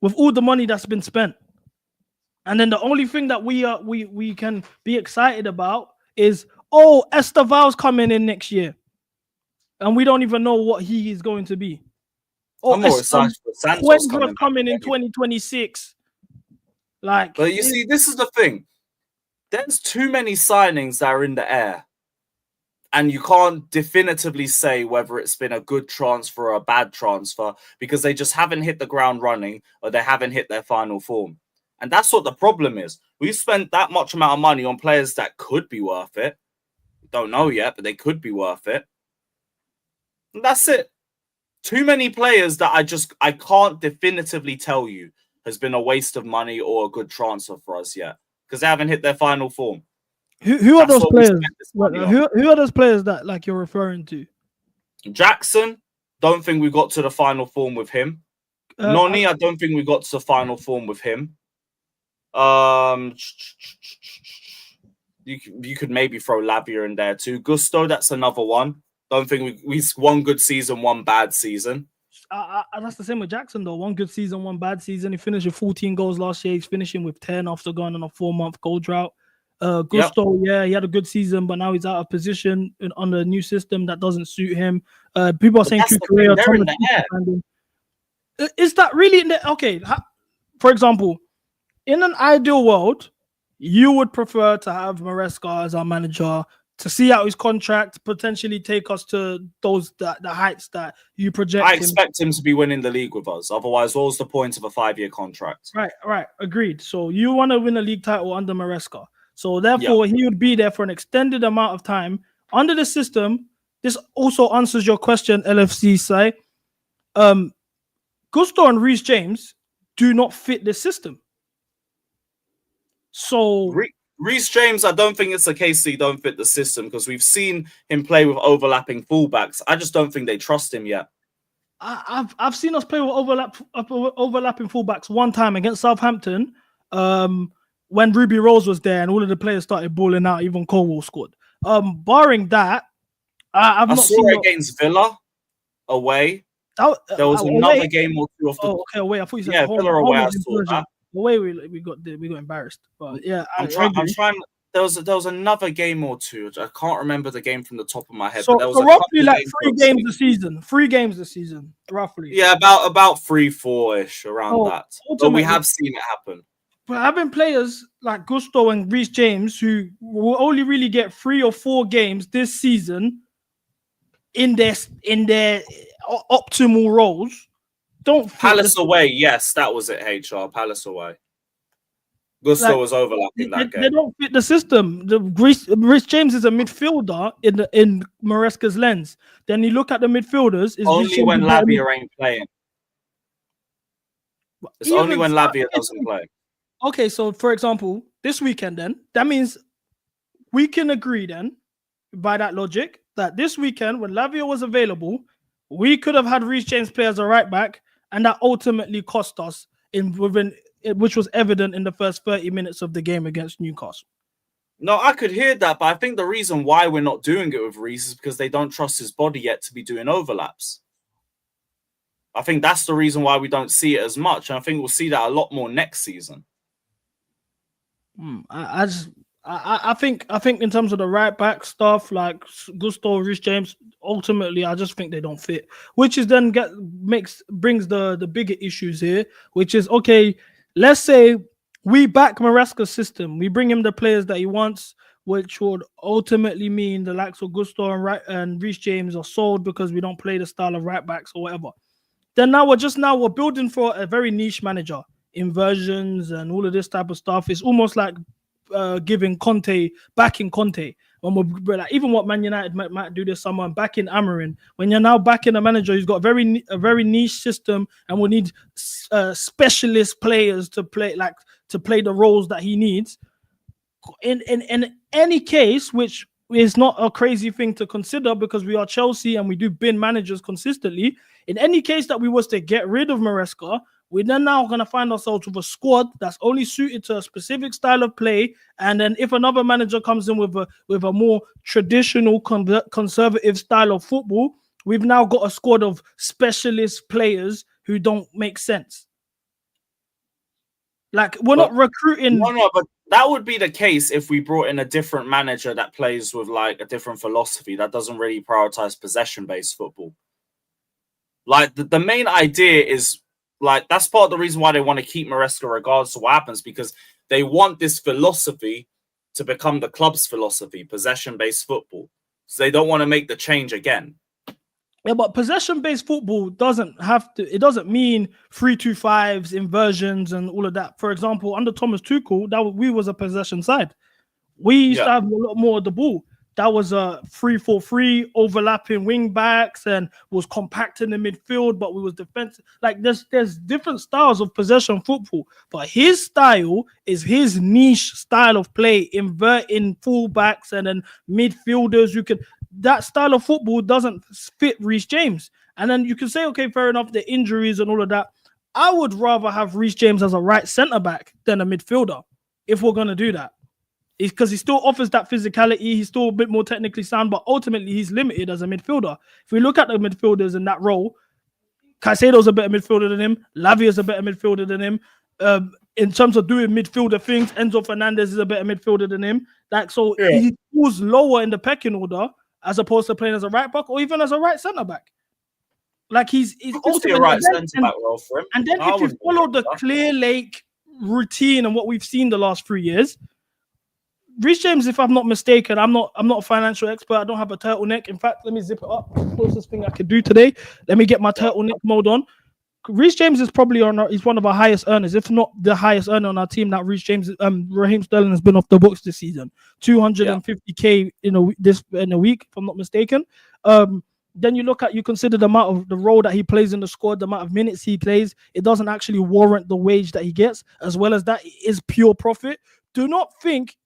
with all the money that's been spent. And then the only thing that we can be excited about is, Esteval's coming in next year. And we don't even know what he is going to be. I'm more excited for Santos coming in 2026. But you see, this is the thing. There's too many signings that are in the air. And you can't definitively say whether it's been a good transfer or a bad transfer because they just haven't hit the ground running or they haven't hit their final form. And that's what the problem is. We've spent that much amount of money on players that could be worth it. Don't know yet, but they could be worth it. And that's it. Too many players that I can't definitively tell you has been a waste of money or a good transfer for us yet because they haven't hit their final form. Who are those players? Who are those players that like you're referring to? Jackson, don't think we got to the final form with him. Noni, I don't think we got to the final form with him. You could maybe throw Lavia in there too. Gusto, that's another one. Don't think we one good season, one bad season. That's the same with Jackson though. 1 good season, 1 bad season. He finished with 14 goals last year. He's finishing with 10 after going on a 4-month goal drought. Gusto, he had a good season, but now he's out of position under a new system that doesn't suit him. People are saying Kukurea. Is that really in the okay? For example, in an ideal world, you would prefer to have Maresca as our manager to see out his contract, potentially take us to the heights that you project. I expect him to be winning the league with us. Otherwise, what was the point of a 5-year contract? Right. Agreed. So you want to win a league title under Maresca. So therefore, he would be there for an extended amount of time under the system. This also answers your question, LFC side. Gusto and Reece James do not fit the system. So Reece James, I don't think it's a case that he don't fit the system because we've seen him play with overlapping fullbacks. I just don't think they trust him yet. I've seen us play with overlapping fullbacks one time against Southampton when Ruby Rose was there and all of the players started balling out. Even Colwell scored. Barring that, I've not saw seen it against Villa away. There was another game or two of the. okay, away. I thought you said Villa away. I saw that. Away, we got embarrassed. But yeah, I'm trying. There was another game or two. I can't remember the game from the top of my head. So, but there was roughly like 3 games a season. 3 games a season, roughly. Yeah, about 3-4-ish around that. But we have seen it happen. But having players like Gusto and Reece James who will only really get 3 or 4 games this season in their optimal roles, don't Palace away. Yes, that was it. HR Palace away. Gusto was overlapping that game. They don't fit the system. Reece James is a midfielder in Maresca's lens. Then you look at the midfielders. Only when Lavia ain't playing. It's only when Lavia doesn't play. Okay, so for example, this weekend then, that means we can agree then, by that logic, that this weekend when Lavia was available, we could have had Reece James play as a right back, and that ultimately cost us which was evident in the first 30 minutes of the game against Newcastle. No, I could hear that, but I think the reason why we're not doing it with Reece is because they don't trust his body yet to be doing overlaps. I think that's the reason why we don't see it as much, and I think we'll see that a lot more next season. I think in terms of the right back stuff, like Gusto, Reece James, ultimately I just think they don't fit, which is then brings the bigger issues here, which is okay. Let's say we back Maresca's system, we bring him the players that he wants, which would ultimately mean the likes of Gusto and Reece James are sold because we don't play the style of right backs or whatever. Then now we're building for a very niche manager, inversions and all of this type of stuff. It's almost like backing Conte. When we're like, even what Man United might do this summer, and backing Amorim. When you're now backing a manager who's got a very niche system and will need specialist players to play the roles that he needs. In any case, which is not a crazy thing to consider because we are Chelsea and we do bin managers consistently. In any case that we was to get rid of Maresca, we're then now going to find ourselves with a squad that's only suited to a specific style of play. And then if another manager comes in with a more traditional conservative style of football, we've now got a squad of specialist players who don't make sense. Like, we're not recruiting. No, but that would be the case if we brought in a different manager that plays with like a different philosophy that doesn't really prioritize possession-based football. Like, the main idea is, like, that's part of the reason why they want to keep Maresca regardless of what happens, because they want this philosophy to become the club's philosophy, possession-based football. So they don't want to make the change again. Yeah, but possession-based football doesn't mean 3-2-5s, inversions, and all of that. For example, under Thomas Tuchel, we was a possession side. We used to have a lot more of the ball. That was a 3-4-3, overlapping wing backs, and was compact in the midfield, but we was defensive. Like, there's different styles of possession football, but his style is his niche style of play, inverting fullbacks and then midfielders. That style of football doesn't fit Reece James. And then you can say, okay, fair enough, the injuries and all of that. I would rather have Reece James as a right centre-back than a midfielder, if we're going to do that. Because he still offers that physicality. He's still a bit more technically sound, but ultimately he's limited as a midfielder. If we look at the midfielders in that role, Caicedo's a better midfielder than him. Lavia's a better midfielder than him. In terms of doing midfielder things, Enzo Fernandez is a better midfielder than him. He falls lower in the pecking order as opposed to playing as a right back or even as a right centre back. Like, he's ultimately a right centre back role for him. And then if you follow the Clear Lake routine and what we've seen the last 3 years, Reece James, if I'm not mistaken, I'm not a financial expert. I don't have a turtleneck. In fact, let me zip it up. Closest thing I could do today. Let me get my turtleneck mode on. Reece James is probably he's one of our highest earners, if not the highest earner on our team. That Reece James, Raheem Sterling has been off the books this season, 250k in a week, if I'm not mistaken. Then you consider the amount of the role that he plays in the squad, the amount of minutes he plays. It doesn't actually warrant the wage that he gets, as well as that is pure profit. Do not think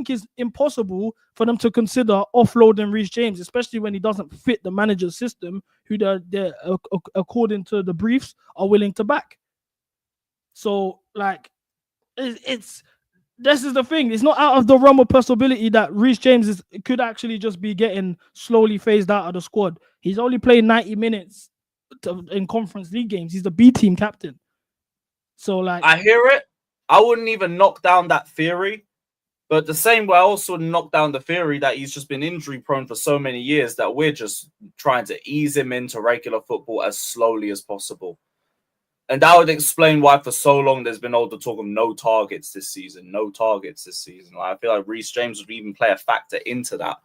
it's impossible for them to consider offloading Reece James, especially when he doesn't fit the manager's system, who they're according to the briefs are willing to back. So, like, it's this is the thing. It's not out of the realm of possibility that Reece James could actually just be getting slowly phased out of the squad. He's only playing 90 minutes in Conference League games. He's the B team captain. So, like, I hear it. I wouldn't even knock down that theory. But the same way, I also wouldn't knock down the theory that he's just been injury prone for so many years that we're just trying to ease him into regular football as slowly as possible. And that would explain why for so long there's been all the talk of no targets this season. Like, I feel like Reece James would even play a factor into that.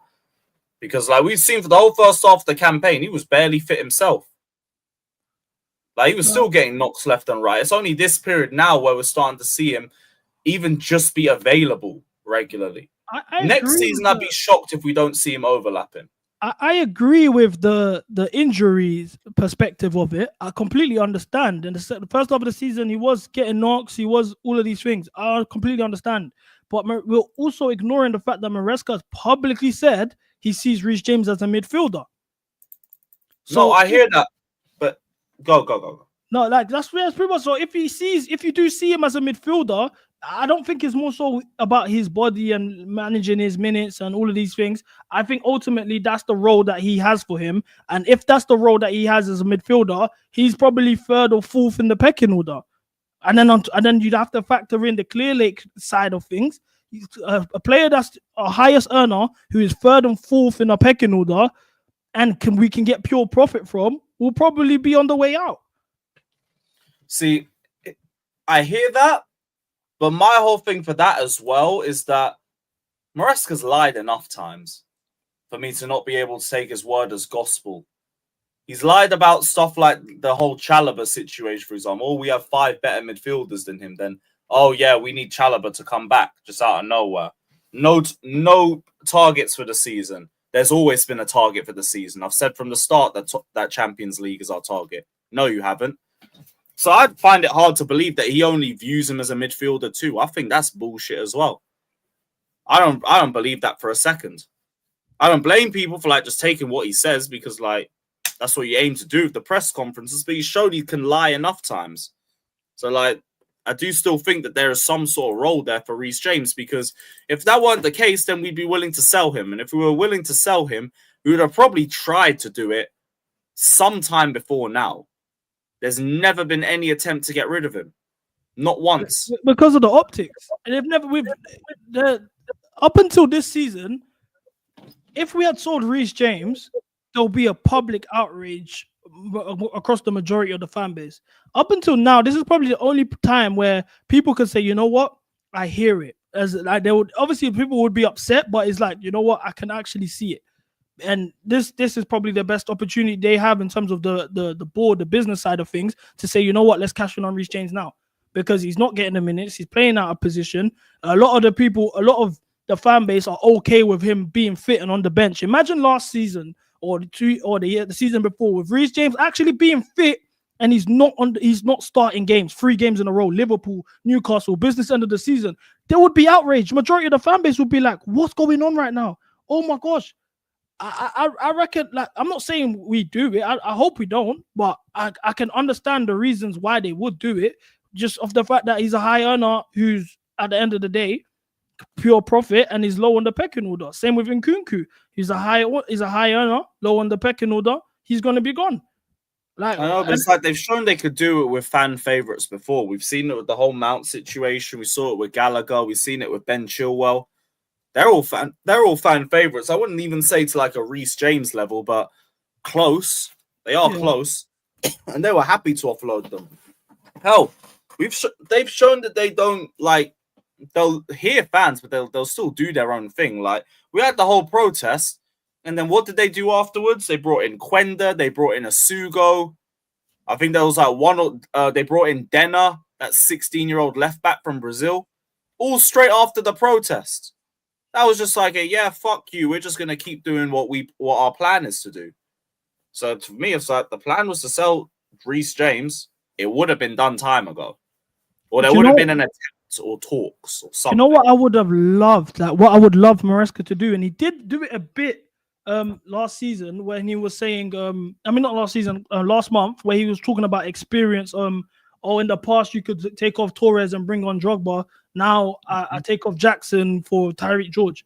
Because like we've seen for the whole first half of the campaign, he was barely fit himself. Like, he was still getting knocks left and right. It's only this period now where we're starting to see him even just be available regularly. Next season, I'd be shocked if we don't see him overlapping. I agree with the injuries perspective of it. I completely understand. In the first half of the season, he was getting knocks. He was all of these things. I completely understand. But we're also ignoring the fact that Maresca has publicly said he sees Reece James as a midfielder. So I hear that, but go. No, like that's pretty much. So if you do see him as a midfielder, I don't think it's more so about his body and managing his minutes and all of these things. I think ultimately that's the role that he has for him. And if that's the role that he has as a midfielder, he's probably third or fourth in the pecking order. And then you'd have to factor in the Clear Lake side of things. A player that's a highest earner who is third and fourth in the pecking order and we can get pure profit from will probably be on the way out. See, I hear that. But my whole thing for that as well is that Maresca's lied enough times for me to not be able to take his word as gospel. He's lied about stuff like the whole Chalobah situation, for example. Oh, we have 5 better midfielders than him. Then, oh yeah, we need Chalobah to come back just out of nowhere. No targets for the season. There's always been a target for the season. I've said from the start that Champions League is our target. No, you haven't. So I find it hard to believe that he only views him as a midfielder too. I think that's bullshit as well. I don't believe that for a second. I don't blame people for like just taking what he says because like that's what you aim to do with the press conferences, but he showed he can lie enough times. So like I do still think that there is some sort of role there for Reece James because if that weren't the case, then we'd be willing to sell him. And if we were willing to sell him, we would have probably tried to do it sometime before now. There's never been any attempt to get rid of him. Not once. Because of the optics. And up until this season, if we had sold Reece James, there'll be a public outrage across the majority of the fan base. Up until now, this is probably the only time where people could say, you know what? I hear it. As like they would obviously people would be upset, but it's like, you know what? I can actually see it. And this is probably the best opportunity they have in terms of the board, the business side of things, to say, you know what, let's cash in on Reece James now because he's not getting the minutes, he's playing out of position. A lot of the fan base are okay with him being fit and on the bench. Imagine last season or the season before with Reece James actually being fit and he's not starting games, 3 games in a row. Liverpool, Newcastle, business end of the season. There would be outrage. Majority of the fan base would be like, what's going on right now? Oh my gosh. I reckon, like, I'm not saying we do it. I hope we don't, but I can understand the reasons why they would do it, just of the fact that he's a high earner who's at the end of the day pure profit and is low on the pecking order. Same with Nkunku. He's a high earner, low on the pecking order. He's gonna be gone. Like I know, but it's like they've shown they could do it with fan favorites before. We've seen it with the whole Mount situation. We saw it with Gallagher. We've seen it with Ben Chilwell. They're all fan favorites. I wouldn't even say to like a Reece James level, but close. They are close, and they were happy to offload them. Hell, they've shown that they don't like. They'll hear fans, but they'll still do their own thing. Like we had the whole protest, and then what did they do afterwards? They brought in Quenda. They brought in Asugo. I think there was like one. They brought in Denner, that 16-year-old left back from Brazil, all straight after the protest. That was just like fuck you. We're just gonna keep doing what our plan is to do. So to me, it's like the plan was to sell Reece James. It would have been done time ago, or there would have been an attempt or talks or something. You know what I would have loved? Like what I would love Maresca to do, and he did do it a bit last season when he was saying, not last season, last month, where he was talking about experience oh, in the past you could take off Torres and bring on Drogba. Now I take off Jackson for Tyreek George.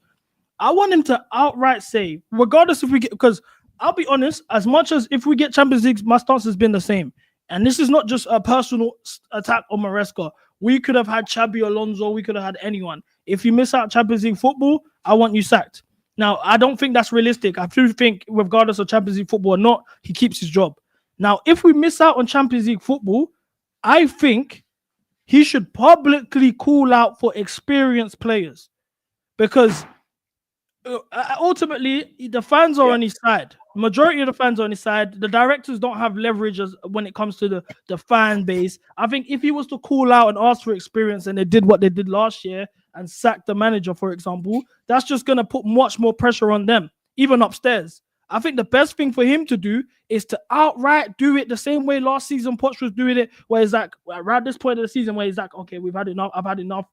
I want him to outright say, regardless if we get, because I'll be honest, as much as if we get Champions League, my stance has been the same. And this is not just a personal attack on Maresca. We could have had Xabi Alonso. We could have had anyone. If you miss out Champions League football, I want you sacked. Now, I don't think that's realistic. I do think, regardless of Champions League football or not, he keeps his job. Now, if we miss out on Champions League football, I think he should publicly call out for experienced players, because ultimately the fans are on his side. Majority of the fans are on his side. The directors don't have leverage when it comes to the fan base. I think if he was to call out and ask for experience, and they did what they did last year and sack the manager, for example, that's just going to put much more pressure on them, even upstairs. I think the best thing for him to do is to outright do it the same way last season Poch was doing it, where it's like, around this point of the season, where he's like, okay, we've had enough, I've had enough.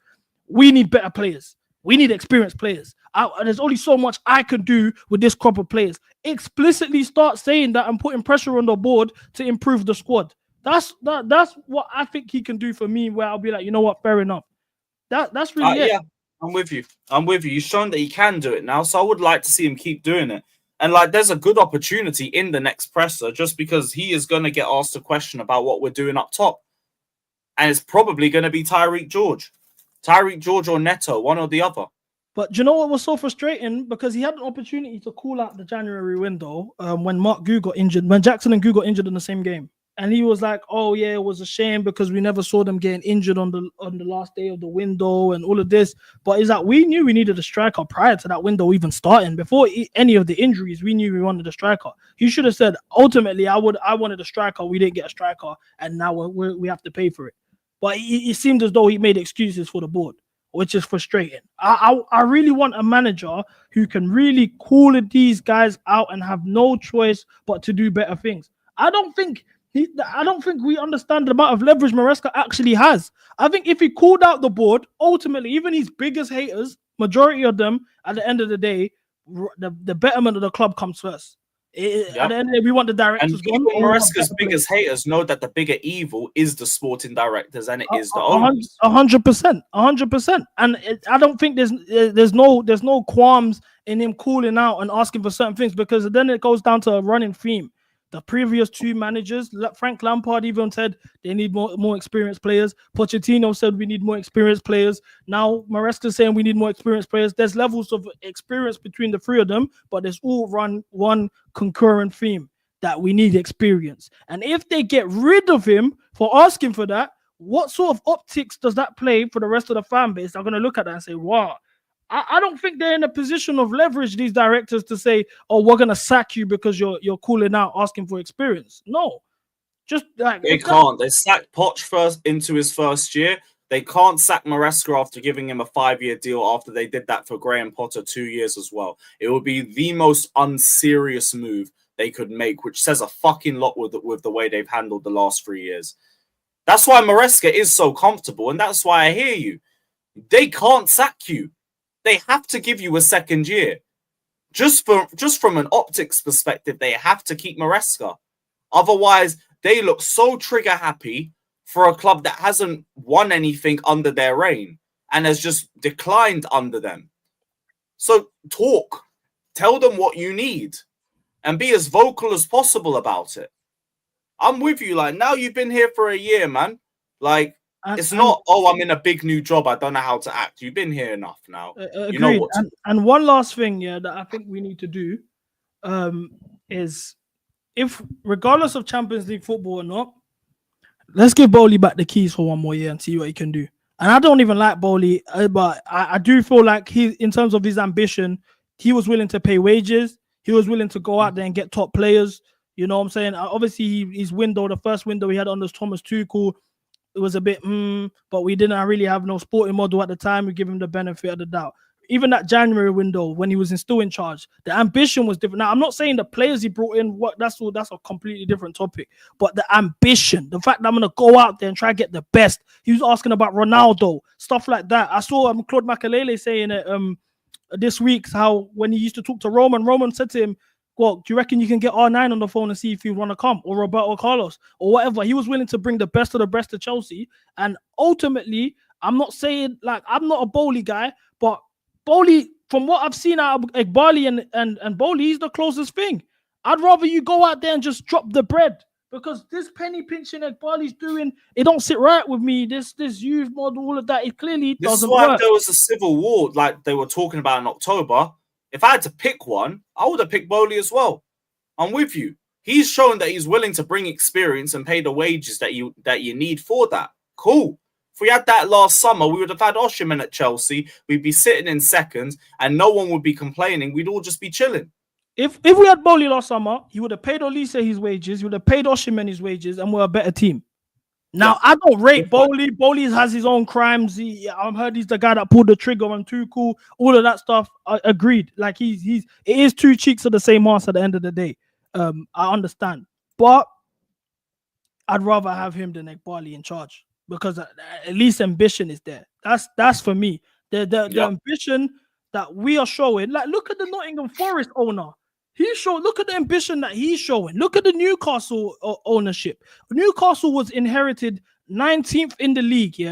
We need better players. We need experienced players. There's only so much I can do with this crop of players. Explicitly start saying that and putting pressure on the board to improve the squad. That's what I think he can do for me, where I'll be like, you know what, fair enough. That's really it. Yeah, I'm with you. He's shown that he can do it now, so I would like to see him keep doing it. And like, there's a good opportunity in the next presser, just because he is going to get asked a question about what we're doing up top. And it's probably going to be Tyreek George or Neto, one or the other. But do you know what was so frustrating? Because he had an opportunity to call out the January window when Mark Gu got injured, when Jackson and Gu got injured in the same game. And he was like, oh, yeah, it was a shame because we never saw them getting injured on the last day of the window and all of this. But it's like, we knew we needed a striker prior to that window even starting. Before any of the injuries, we knew we wanted a striker. He should have said, ultimately, I wanted a striker. We didn't get a striker, and now we have to pay for it. But it seemed as though he made excuses for the board, which is frustrating. I really want a manager who can really call these guys out and have no choice but to do better things. I don't think we understand the amount of leverage Maresca actually has. I think if he called out the board, ultimately, even his biggest haters, majority of them, at the end of the day, the betterment of the club comes first. At the end of the day, we want the directors. And even Maresca's biggest haters know that the bigger evil is the sporting directors, and it is the owners. 100%. And I don't think there's no qualms in him calling out and asking for certain things, because then it goes down to a running theme. The previous two managers, Frank Lampard even said they need more experienced players. Pochettino said we need more experienced players. Now Maresca saying we need more experienced players. There's levels of experience between the three of them, but there's all run one concurrent theme, that we need experience. And if they get rid of him for asking for that, what sort of optics does that play for the rest of the fan base? They're going to look at that and say, wow. I don't think they're in a position of leverage, these directors, to say, oh, we're going to sack you because you're calling out, asking for experience. No. Just like they can't. They sacked Poch first into his first year. They can't sack Maresca after giving him a 5-year deal after they did that for Graham Potter 2 years as well. It would be the most unserious move they could make, which says a fucking lot with the way they've handled the last 3 years. That's why Maresca is so comfortable, and that's why I hear you. They can't sack you. They have to give you a second year. Just from an optics perspective, they have to keep Maresca. Otherwise, they look so trigger happy for a club that hasn't won anything under their reign and has just declined under them. So talk. Tell them what you need and be as vocal as possible about it. I'm with you. Like, now you've been here for a year, man. Like, it's not, oh, I'm in a big new job, I don't know how to act. You've been here enough now. You know what and one last thing, that I think we need to do is, if regardless of Champions League football or not, let's give Bowley back the keys for one more year and see what he can do. And I don't even like Bowley, but I do feel like he, in terms of his ambition, he was willing to pay wages. He was willing to go out there and get top players. You know what I'm saying? Obviously, his window, the first window he had under Thomas Tuchel, it was a bit, but we didn't really have no sporting model at the time. We give him the benefit of the doubt. Even that January window, when he was still in charge, the ambition was different. Now, I'm not saying the players he brought in, that's a completely different topic. But the ambition, the fact that I'm going to go out there and try to get the best. He was asking about Ronaldo, stuff like that. I saw Claude Makelele saying it this week, how when he used to talk to Roman said to him, Well, do you reckon you can get R9 on the phone and see if you want to come, or Roberto Carlos, or whatever? He was willing to bring the best of the best to Chelsea. And ultimately, I'm not saying, like, I'm not a Bowley guy, but Bowley, from what I've seen out of Igbali and Bowley, he's the closest thing. I'd rather you go out there and just drop the bread, because this penny pinching Igbali's doing, it don't sit right with me. This youth model, all of that, it clearly doesn't work. This is why there was a civil war, like they were talking about in October. If I had to pick one, I would have picked Bowley as well. I'm with you. He's shown that he's willing to bring experience and pay the wages that you need for that. Cool. If we had that last summer, we would have had Osimhen at Chelsea. We'd be sitting in second, and no one would be complaining. We'd all just be chilling. If we had Bowley last summer, he would have paid Olise his wages. He would have paid Osimhen his wages, and we're a better team. Now, I don't rate Bowley. Bowley has his own crimes. I've heard he's the guy that pulled the trigger on Tuchel. All of that stuff, agreed. Like, it is two cheeks of the same ass at the end of the day. I understand. But I'd rather have him than Igbali in charge, because at least ambition is there. That's for me. The ambition that we are showing. Like, look at the Nottingham Forest owner. Look at the ambition that he's showing. Look at the Newcastle ownership. Newcastle was inherited 19th in the league,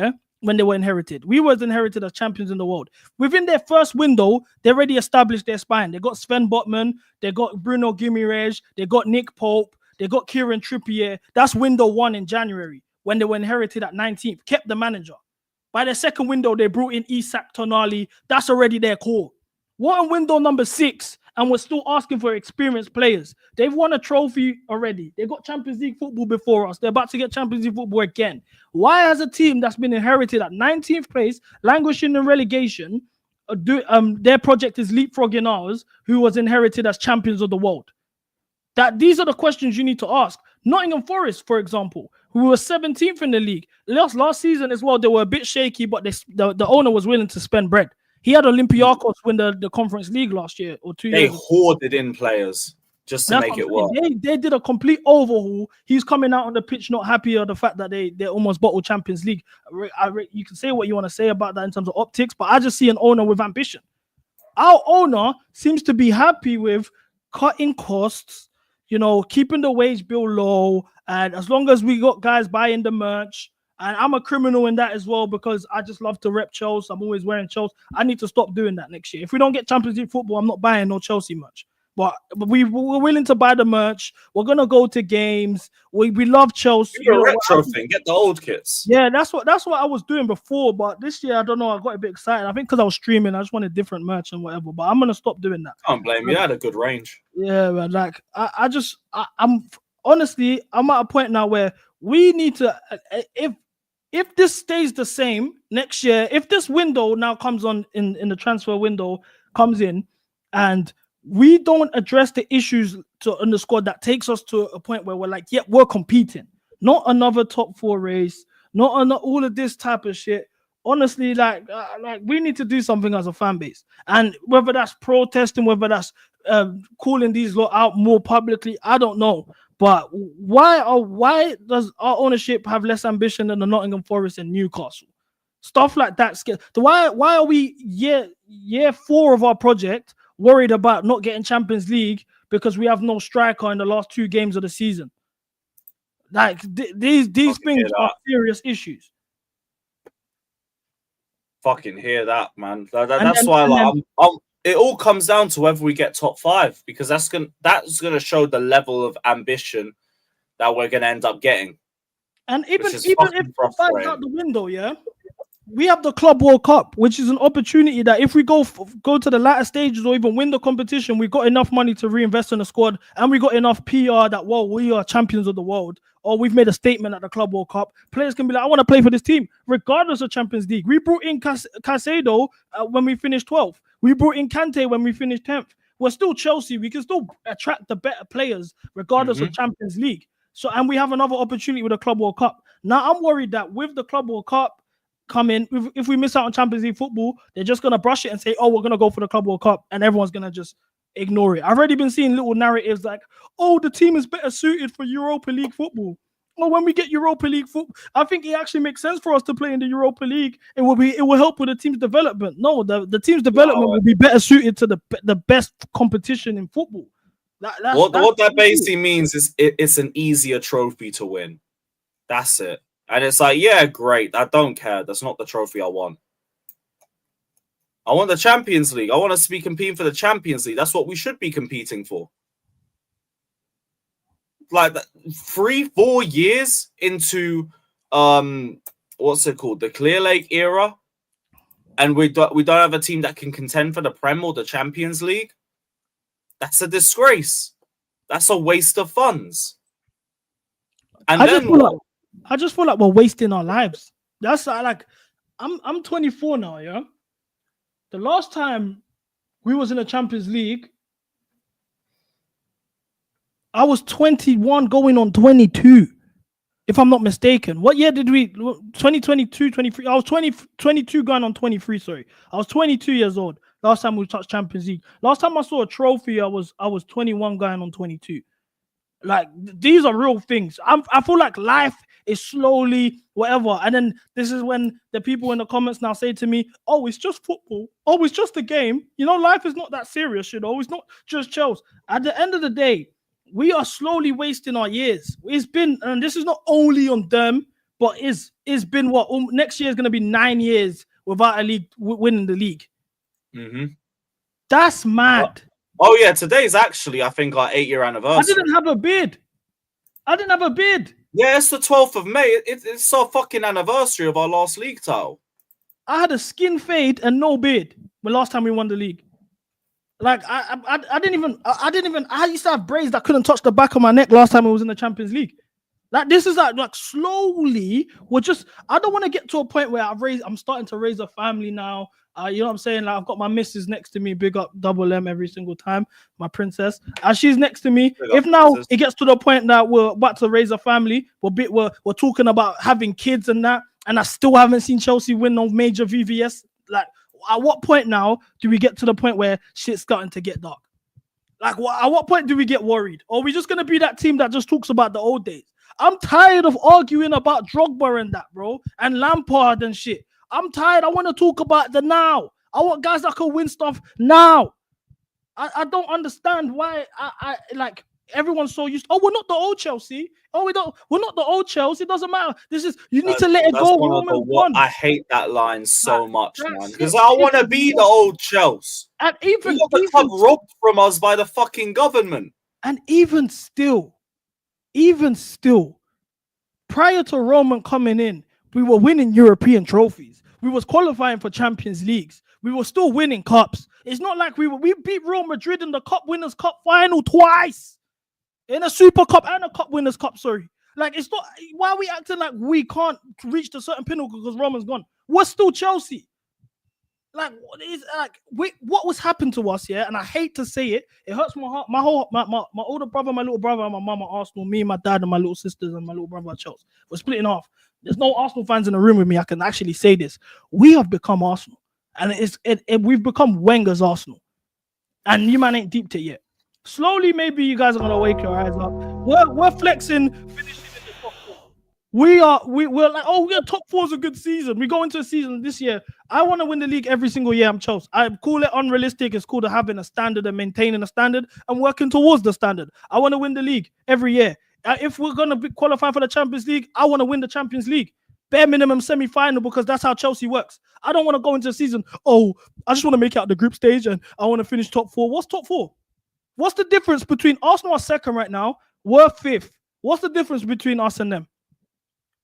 when they were inherited. We was inherited as champions in the world. Within their first window, they already established their spine. They got Sven Botman, they got Bruno Guimaraes, they got Nick Pope, they got Kieran Trippier. That's window 1 in January, when they were inherited at 19th. Kept the manager. By the second window, they brought in Isak Tonali. That's already their core. What in window number 6? And we're still asking for experienced players. They've won a trophy already. They got Champions League football before us. They're about to get Champions League football again. Why, has a team that's been inherited at 19th place, languishing in relegation, their project is leapfrogging ours, who was inherited as champions of the world? These are the questions you need to ask. Nottingham Forest, for example, who were 17th in the league. Last season as well, they were a bit shaky, but the owner was willing to spend bread. He had Olympiacos win the Conference League last year or 2 years. They hoarded in players just to make it work. They did a complete overhaul. He's coming out on the pitch not happy of the fact that they almost bottled Champions League. You can say what you want to say about that in terms of optics, but I just see an owner with ambition. Our owner seems to be happy with cutting costs, keeping the wage bill low, and as long as we got guys buying the merch. And I'm a criminal in that as well, because I just love to rep Chelsea. I'm always wearing Chelsea. I need to stop doing that next year. If we don't get Champions League football, I'm not buying no Chelsea merch. But we're willing to buy the merch. We're going to go to games. We love Chelsea. You're a retro thing. Get the old kits. Yeah, that's what I was doing before. But this year, I don't know. I got a bit excited. I think because I was streaming, I just wanted different merch and whatever. But I'm going to stop doing that. Can't blame you. I had a good range. Yeah, man. Like, I'm honestly, I'm at a point now where we need to, if this stays the same next year, if this window now comes on in the transfer window comes in, and we don't address the issues in the squad that takes us to a point where we're like, yeah, we're competing, not another top 4 race, not all of this type of shit. Honestly, like we need to do something as a fan base, and whether that's protesting, whether that's calling these lot out more publicly, I don't know. But why does our ownership have less ambition than the Nottingham Forest and Newcastle? Stuff like that. Why are we year 4 of our project worried about not getting Champions League because we have no striker in the last 2 games of the season? Like, these things are serious issues. Fucking hear that, man. That's why it all comes down to whether we get top 5, because that's gonna show the level of ambition that we're gonna end up getting. And even if top 5's out the window, we have the Club World Cup, which is an opportunity that if we go to the latter stages or even win the competition, we've got enough money to reinvest in the squad, and we got enough PR that, well, we are champions of the world, or we've made a statement at the Club World Cup. Players can be like, I want to play for this team, regardless of Champions League. We brought in Caicedo when we finished 12th. We brought in Kante when we finished 10th. We're still Chelsea. We can still attract the better players, regardless of Champions League. So, and we have another opportunity with the Club World Cup. Now, I'm worried that with the Club World Cup coming, if we miss out on Champions League football, they're just going to brush it and say, oh, we're going to go for the Club World Cup, and everyone's going to just ignore it. I've already been seeing little narratives like, oh, the team is better suited for Europa League football. Well, when we get Europa League football, I think it actually makes sense for us to play in the Europa League. It will help with the team's development. No, the team's development will be better suited to the best competition in football. What that basically means is it's an easier trophy to win. That's it. And it's like, yeah, great. I don't care. That's not the trophy I want. I want the Champions League. I want us to be competing for the Champions League. That's what we should be competing for. Like 3-4 years into what's it called? The Clear Lake era. And we don't have a team that can contend for the Prem or the Champions League. That's a disgrace. That's a waste of funds. And I just feel like we're wasting our lives. That's like, I'm 24 now, yeah. The last time we was in the Champions League, I was 21 going on 22, if I'm not mistaken. What year did we? 2022, 23. I was 22 going on 23. Sorry, I was 22 years old last time we touched Champions League. Last time I saw a trophy, I was 21 going on 22. Like, these are real things. I feel like life is slowly whatever. And then this is when the people in the comments now say to me, oh, it's just football. Oh, it's just a game. You know, life is not that serious, you know. It's not just Chelsea. At the end of the day, we are slowly wasting our years. It's been, and this is not only on them, but it's been what? Next year is going to be 9 years without a league winning the league. Mm-hmm. That's mad. Oh, yeah. Today's actually, I think, our 8-year anniversary. I didn't have a bid. Yeah, it's the 12th of May. It's our fucking anniversary of our last league title. I had a skin fade and no bid the last time we won the league. Like, I didn't even, I used to have braids that couldn't touch the back of my neck last time I was in the Champions League. Like, this is like slowly, I don't want to get to a point where I'm starting to raise a family now. You know what I'm saying? Like, I've got my missus next to me, big up double M every single time, my princess. And she's next to me. If now it gets to the point that we're about to raise a family, we're talking about having kids and that, and I still haven't seen Chelsea win no major VVS. Like, at what point now do we get to the point where shit's starting to get dark? Like, at what point do we get worried? Or are we just going to be that team that just talks about the old days? I'm tired of arguing about Drogba and that, bro, and Lampard and shit. I'm tired. I want to talk about the now. I want guys that can win stuff now. I don't understand why I like everyone's so used. Oh, we're not the old Chelsea. Oh, we're not the old Chelsea. It doesn't matter. You need to let it go. I hate that line so much, man. Because I want to be the old Chelsea. And even the club robbed from us by the fucking government. And even still, prior to Roman coming in, we were winning European trophies. We was qualifying for Champions Leagues. We were still winning cups. It's not like we beat Real Madrid in the Cup Winners' Cup final twice. In a Super Cup and a Cup Winners' Cup, sorry. Like, it's not, why are we acting like we can't reach the certain pinnacle because Roman's gone? We're still Chelsea. Like, what was happened to us, yeah? And I hate to say it. It hurts my heart. My older brother, my little brother, and my mum are Arsenal. Me, my dad, and my little sisters, and my little brother are Chelsea. We're splitting off. There's no Arsenal fans in the room with me. I can actually say this. We have become Arsenal. And we've become Wenger's Arsenal. And you man ain't deeped it yet. Slowly, maybe you guys are gonna wake your eyes up. We're flexing, finishing in the top four. We're like, oh, we're top four is a good season. We go into a season this year. I want to win the league every single year. I'm Chelsea. I call it unrealistic. It's called having a standard and maintaining a standard and working towards the standard. I want to win the league every year. If we're gonna be qualifying for the Champions League, I want to win the Champions League. Bare minimum semi-final, because that's how Chelsea works. I don't want to go into a season, oh, I just want to make it out the group stage and I want to finish top four. What's top four? What's the difference between Arsenal are second right now? We're fifth. What's the difference between us and them?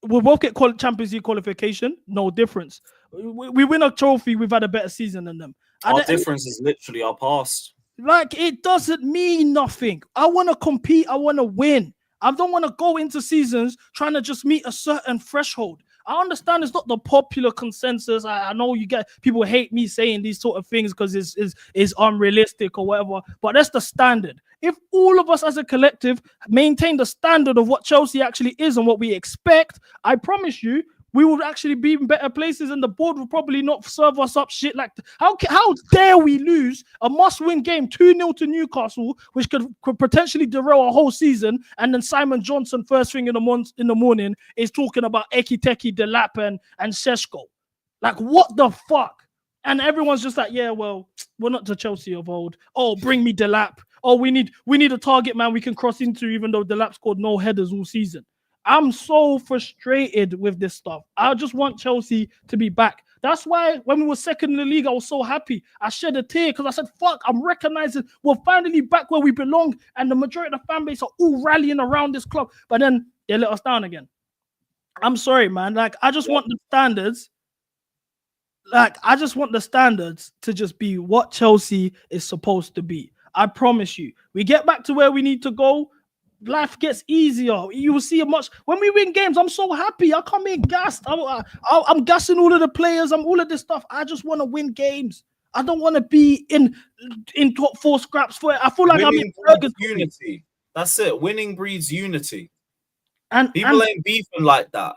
We both get Champions League qualification. No difference. We win a trophy. We've had a better season than them. Our difference is literally our past. Like, it doesn't mean nothing. I want to compete. I want to win. I don't want to go into seasons trying to just meet a certain threshold. I understand it's not the popular consensus. I know you get people hate me saying these sort of things because it's unrealistic or whatever, but that's the standard. If all of us as a collective maintain the standard of what Chelsea actually is and what we expect, I promise you, we would actually be in better places, and the board will probably not serve us up shit like that. How dare we lose a must-win game 2-0 to Newcastle, which could potentially derail a whole season, and then Simon Johnson first thing in the morning is talking about Ekiteke, Delap, and Šeško. Like, what the fuck? And everyone's just like, yeah, well, we're not the Chelsea of old. Oh, bring me Delap. oh, we need a target man we can cross into, even though Delap scored no headers all season. I'm so frustrated with this stuff. I just want Chelsea to be back. That's why when we were second in the league, I was so happy. I shed a tear because I said, fuck, I'm recognizing we're finally back where we belong. And the majority of the fan base are all rallying around this club. But then they let us down again. I'm sorry, man. Like, I just want the standards. Like, I just want the standards to just be what Chelsea is supposed to be. I promise you. We get back to where we need to go. Life gets easier. You will see when we win games. I'm so happy. I come in gassed. I'm gassing all of the players. I'm all of this stuff. I just want to win games. I don't want to be in top 4 scraps for it. I feel like winning breeds unity. That's it. Winning breeds unity. And people ain't beefing like that.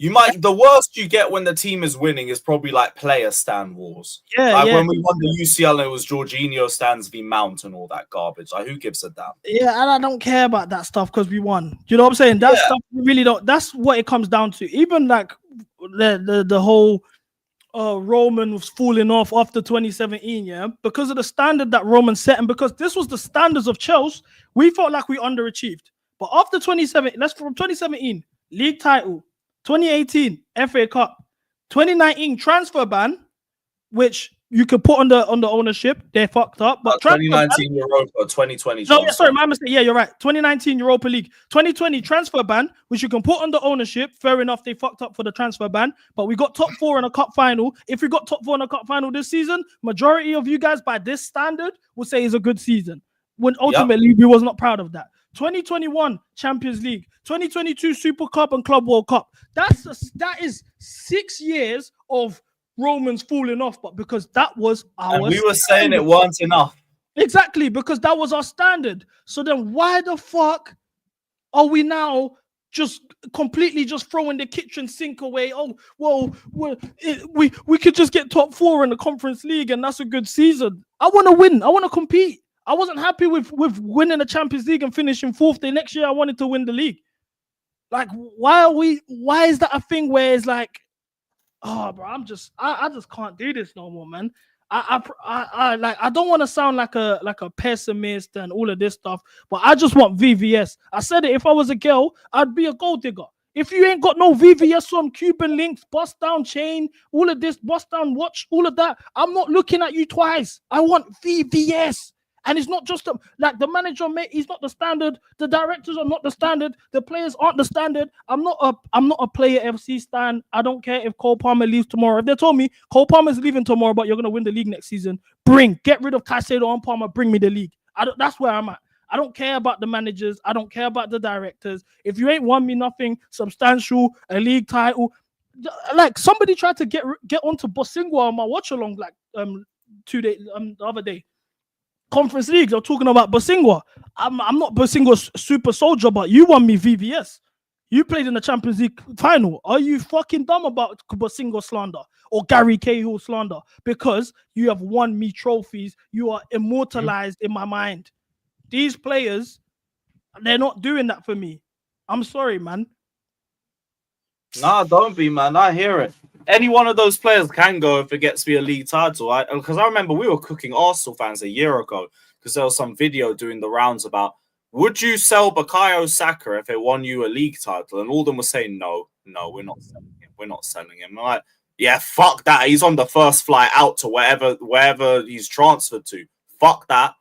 The worst you get when the team is winning is probably like player stand wars. Yeah, when we won the UCL and it was Jorginho stands v Mount and all that garbage. Like, who gives a damn? Yeah, and I don't care about that stuff because we won. You know what I'm saying? That stuff we really don't. That's what it comes down to. Even like the whole Roman was falling off after 2017, yeah, because of the standard that Roman set, and because this was the standards of Chelsea, we felt like we underachieved. But after 2017, league title. 2018 FA Cup, 2019 transfer ban, which you could put on the ownership. They fucked up, but 2019 Europa, 2020. No, sorry, my mistake. Yeah, you're right. 2019 Europa League, 2020 transfer ban, which you can put on the ownership. Fair enough, they fucked up for the transfer ban, but we got top 4 in a cup final. If we got top 4 in a cup final this season, majority of you guys by this standard will say it's a good season. When ultimately we was not proud of that. 2021 Champions League, 2022 Super Cup and Club World Cup. That is 6 years of Romans falling off, but because that was our and we were saying it weren't enough. Exactly, because that was our standard. So then why the fuck are we now just completely just throwing the kitchen sink away? Oh, well, we could just get top 4 in the Conference League and that's a good season. I want to win. I want to compete. I wasn't happy with winning the Champions League and finishing 4th. The next year I wanted to win the league. Like, why is that a thing where it's like, oh, bro, I just can't do this no more, man. I don't want to sound like a pessimist and all of this stuff, but I just want VVS. I said it, if I was a girl, I'd be a gold digger. If you ain't got no VVS on, Cuban links, bust down chain, all of this, bust down watch, all of that, I'm not looking at you twice. I want VVS. And it's not just like the manager, mate. He's not the standard. The directors are not the standard. The players aren't the standard. I'm not a player FC stan. I don't care if Cole Palmer leaves tomorrow. If they told me Cole Palmer's leaving tomorrow, but you're gonna win the league next season, get rid of Caicedo and Palmer. Bring me the league. That's where I'm at. I don't care about the managers. I don't care about the directors. If you ain't won me nothing substantial, a league title, like somebody tried to get onto Bosingwa on my watch along like 2 days the other day. Conference League, they're talking about Bosingwa. I'm not Bosingwa's super soldier, but you won me VVS. You played in the Champions League final. Are you fucking dumb about Bosingwa slander or Gary Cahill slander? Because you have won me trophies. You are immortalized in my mind. These players, they're not doing that for me. I'm sorry, man. Nah, don't be, man. I hear it. Any one of those players can go if it gets me a league title. Because I remember we were cooking Arsenal fans a year ago because there was some video doing the rounds about, would you sell Bukayo Saka if it won you a league title? And all of them were saying, no, we're not selling him. We're not selling him. I'm like, yeah, fuck that. He's on the first flight out to wherever he's transferred to. Fuck that.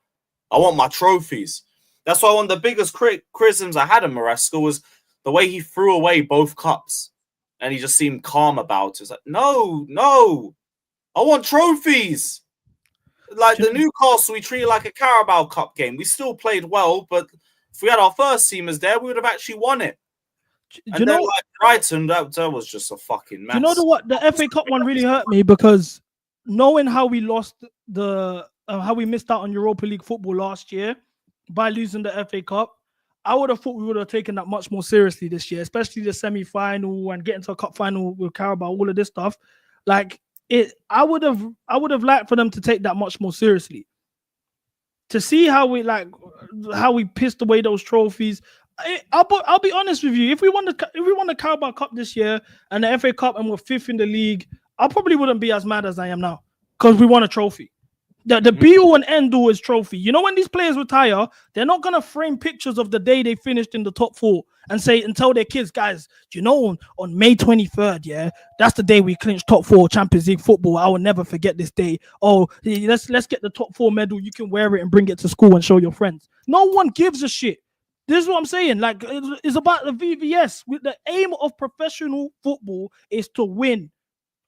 I want my trophies. That's why one of the biggest criticisms I had of Maresca was the way he threw away both cups. And he just seemed calm about it. It's like, no, I want trophies. Like the Newcastle, we treated like a Carabao Cup game. We still played well, but if we had our first teamers there, we would have actually won it. And then, like Brighton, that was just a fucking mess. You know what? The FA Cup one really hurt me because knowing how we lost how we missed out on Europa League football last year by losing the FA Cup, I would have thought we would have taken that much more seriously this year, especially the semi-final and getting to a cup final with Carabao, all of this stuff. Like I would have liked for them to take that much more seriously. To see how we pissed away those trophies. I'll be honest with you. If we won the Carabao Cup this year and the FA Cup and we're 5th in the league, I probably wouldn't be as mad as I am now because we won a trophy. The be-all and end-all is trophy. You know, when these players retire, they're not going to frame pictures of the day they finished in the top 4 and say and tell their kids, guys, do you know on May 23rd, yeah, that's the day we clinched top 4 Champions League football. I will never forget this day. Oh, let's get the top 4 medal. You can wear it and bring it to school and show your friends. No one gives a shit. This is what I'm saying. Like, it's about the VVS. With the aim of professional football is to win.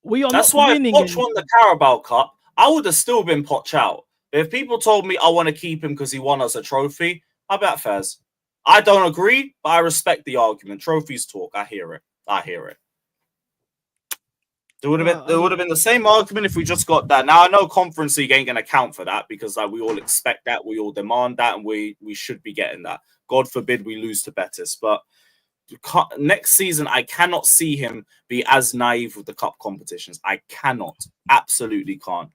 We are That's not why winning. Poch won the Carabao Cup. I would have still been Poch out. If people told me I want to keep him because he won us a trophy, I bet Fez. I don't agree, but I respect the argument. Trophies talk. I hear it. There would have been the same argument if we just got that. Now I know Conference League ain't gonna count for that because like we all expect that, we all demand that, and we should be getting that. God forbid we lose to Betis, but next season I cannot see him be as naive with the cup competitions. I cannot, absolutely can't.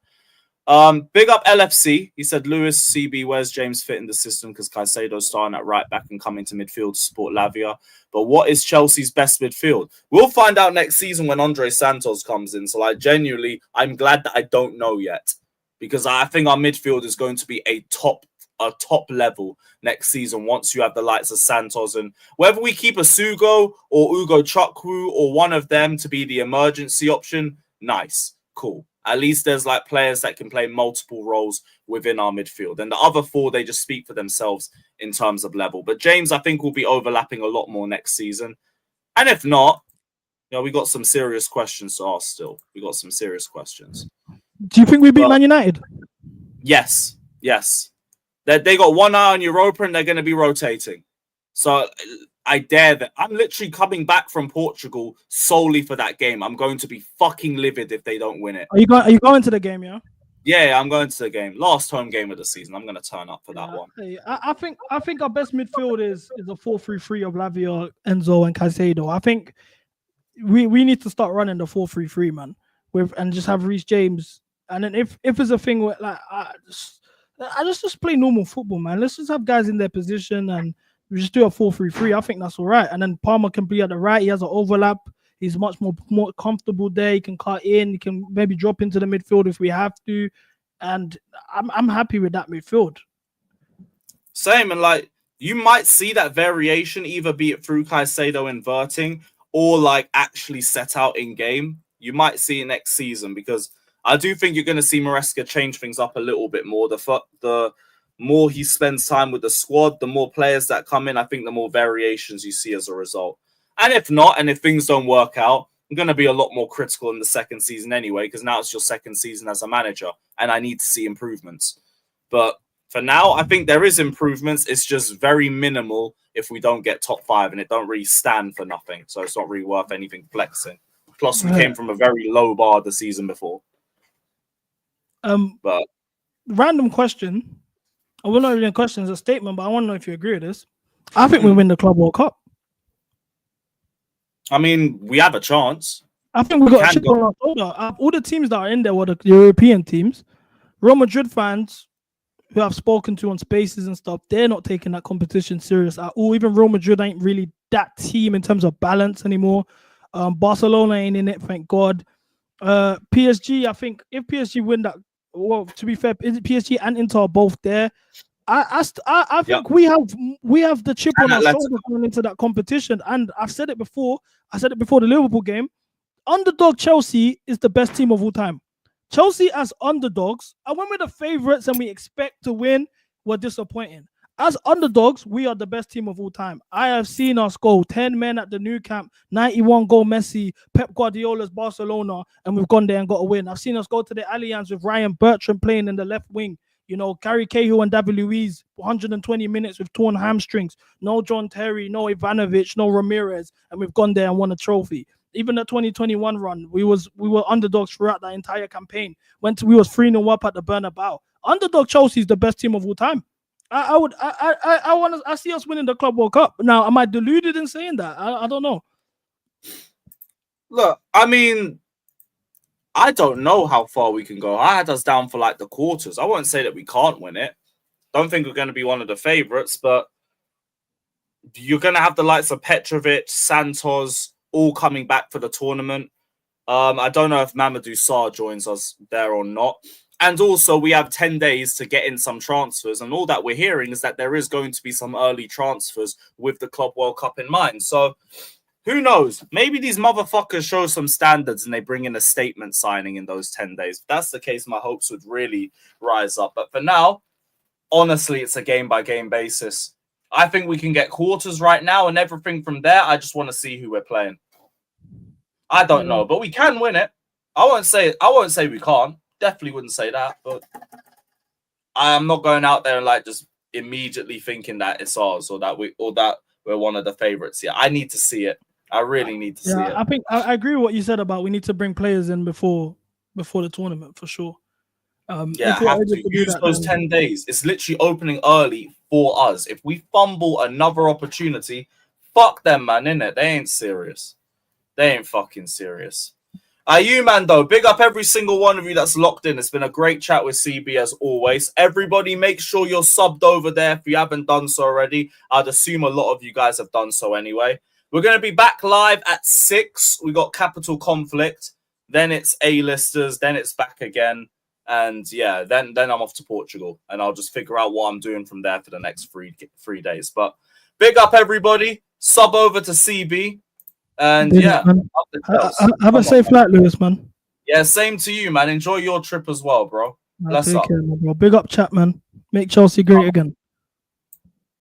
Big up LFC. He said, Lewis, CB, where's James fit in the system? Because Caicedo's starting at right back and coming to midfield to support Lavia. But what is Chelsea's best midfield? We'll find out next season when Andre Santos comes in. So, like, genuinely, I'm glad that I don't know yet. Because I think our midfield is going to be a top level next season once you have the likes of Santos. And whether we keep a Sugo or Ugo Chukwu or one of them to be the emergency option, nice, cool. At least there's like players that can play multiple roles within our midfield. And the other 4, they just speak for themselves in terms of level. But James, I think, will be overlapping a lot more next season. And if not, you know, we got some serious questions to ask still. We got some serious questions. Do you think we beat Man United? Yes. They got one eye on Europa and they're going to be rotating. So I dare that. I'm literally coming back from Portugal solely for that game. I'm going to be fucking livid if they don't win it. Are you going to the game, yeah? Yeah, I'm going to the game. Last home game of the season. I'm going to turn up for that one. I think our best midfield is a 4-3-3 of Lavia, Enzo, and Caicedo. I think we need to start running the 4-3-3, man, and just have Reece James. And then if it's a thing where like I just play normal football, man. Let's just have guys in their position and we just do a 4-3-3. I think that's all right. And then Palmer can be at the right. He has an overlap. He's much more comfortable there. He can cut in. He can maybe drop into the midfield if we have to. And I'm happy with that midfield. Same. And like you might see that variation, either be it through Caicedo inverting or like actually set out in game. You might see it next season because I do think you're going to see Maresca change things up a little bit more. The more he spends time with the squad, the more players that come in, I think the more variations you see as a result. And if not, and if things don't work out, I'm going to be a lot more critical in the second season anyway, because now it's your second season as a manager, and I need to see improvements. But for now, I think there is improvements. It's just very minimal if we don't get top 5, and it don't really stand for nothing. So it's not really worth anything flexing. Plus, we came from a very low bar the season before. But random question. I will not really question as a statement, but I want to know if you agree with this. I think we win the Club World Cup. I mean, we have a chance. I think we got a chip on our shoulder. All the teams that are in there were the European teams. Real Madrid fans who I've spoken to on spaces and stuff, they're not taking that competition serious at all. Even Real Madrid ain't really that team in terms of balance anymore. Barcelona ain't in it, thank God. PSG, I think if PSG win that, well, to be fair, PSG and Inter are both there. I think we have the chip on our shoulder going into that competition. And I've said it before. I said it before the Liverpool game. Underdog Chelsea is the best team of all time. Chelsea as underdogs, and when we're the favourites and we expect to win, we're disappointing. As underdogs, we are the best team of all time. I have seen us go 10 men at the new camp, 91 goal Messi, Pep Guardiola's Barcelona, and we've gone there and got a win. I've seen us go to the Allianz with Ryan Bertrand playing in the left wing. You know, Gary Cahill and David Luiz, 120 minutes with torn hamstrings. No John Terry, no Ivanovic, no Ramirez, and we've gone there and won a trophy. Even the 2021 run, we were underdogs throughout that entire campaign. We was 3-0 up at the Bernabeu. Underdog Chelsea is the best team of all time. I see us winning the Club World Cup. Now, am I deluded in saying that? I don't know. Look, I mean, I don't know how far we can go. I had us down for like the quarters. I won't say that we can't win it. Don't think we're going to be one of the favourites, but you're going to have the likes of Petrovic, Santos, all coming back for the tournament. I don't know if Mamadou Sarr joins us there or not. And also, we have 10 days to get in some transfers. And all that we're hearing is that there is going to be some early transfers with the Club World Cup in mind. So who knows? Maybe these motherfuckers show some standards and they bring in a statement signing in those 10 days. If that's the case, my hopes would really rise up. But for now, honestly, it's a game-by-game basis. I think we can get quarters right now, and everything from there, I just want to see who we're playing. I don't know, but we can win it. I won't say we can't. Definitely wouldn't say that, but I'm not going out there and like just immediately thinking that it's ours or that we're one of the favorites. Yeah, I need to see it. I really need to see it. I think I agree with what you said about we need to bring players in before the tournament for sure. Have to use those 10 days. It's literally opening early for us. If we fumble another opportunity, fuck them, man, innit? They ain't serious. They ain't fucking serious. You, man, though, big up every single one of you that's locked in. It's been a great chat with CB as always. Everybody, make sure you're subbed over there if you haven't done so already. I'd assume a lot of you guys have done so anyway. We're going to be back live at 6. We got Capital Conflict. Then it's A-listers. Then it's back again. And yeah, then I'm off to Portugal. And I'll just figure out what I'm doing from there for the next three days. But big up, everybody. Sub over to CB. And yeah, have a safe flight, Lewis, man. Yeah, same to you, man. Enjoy your trip as well, bro. Bless up. Care, bro. Big up, chat, man. Make Chelsea great again.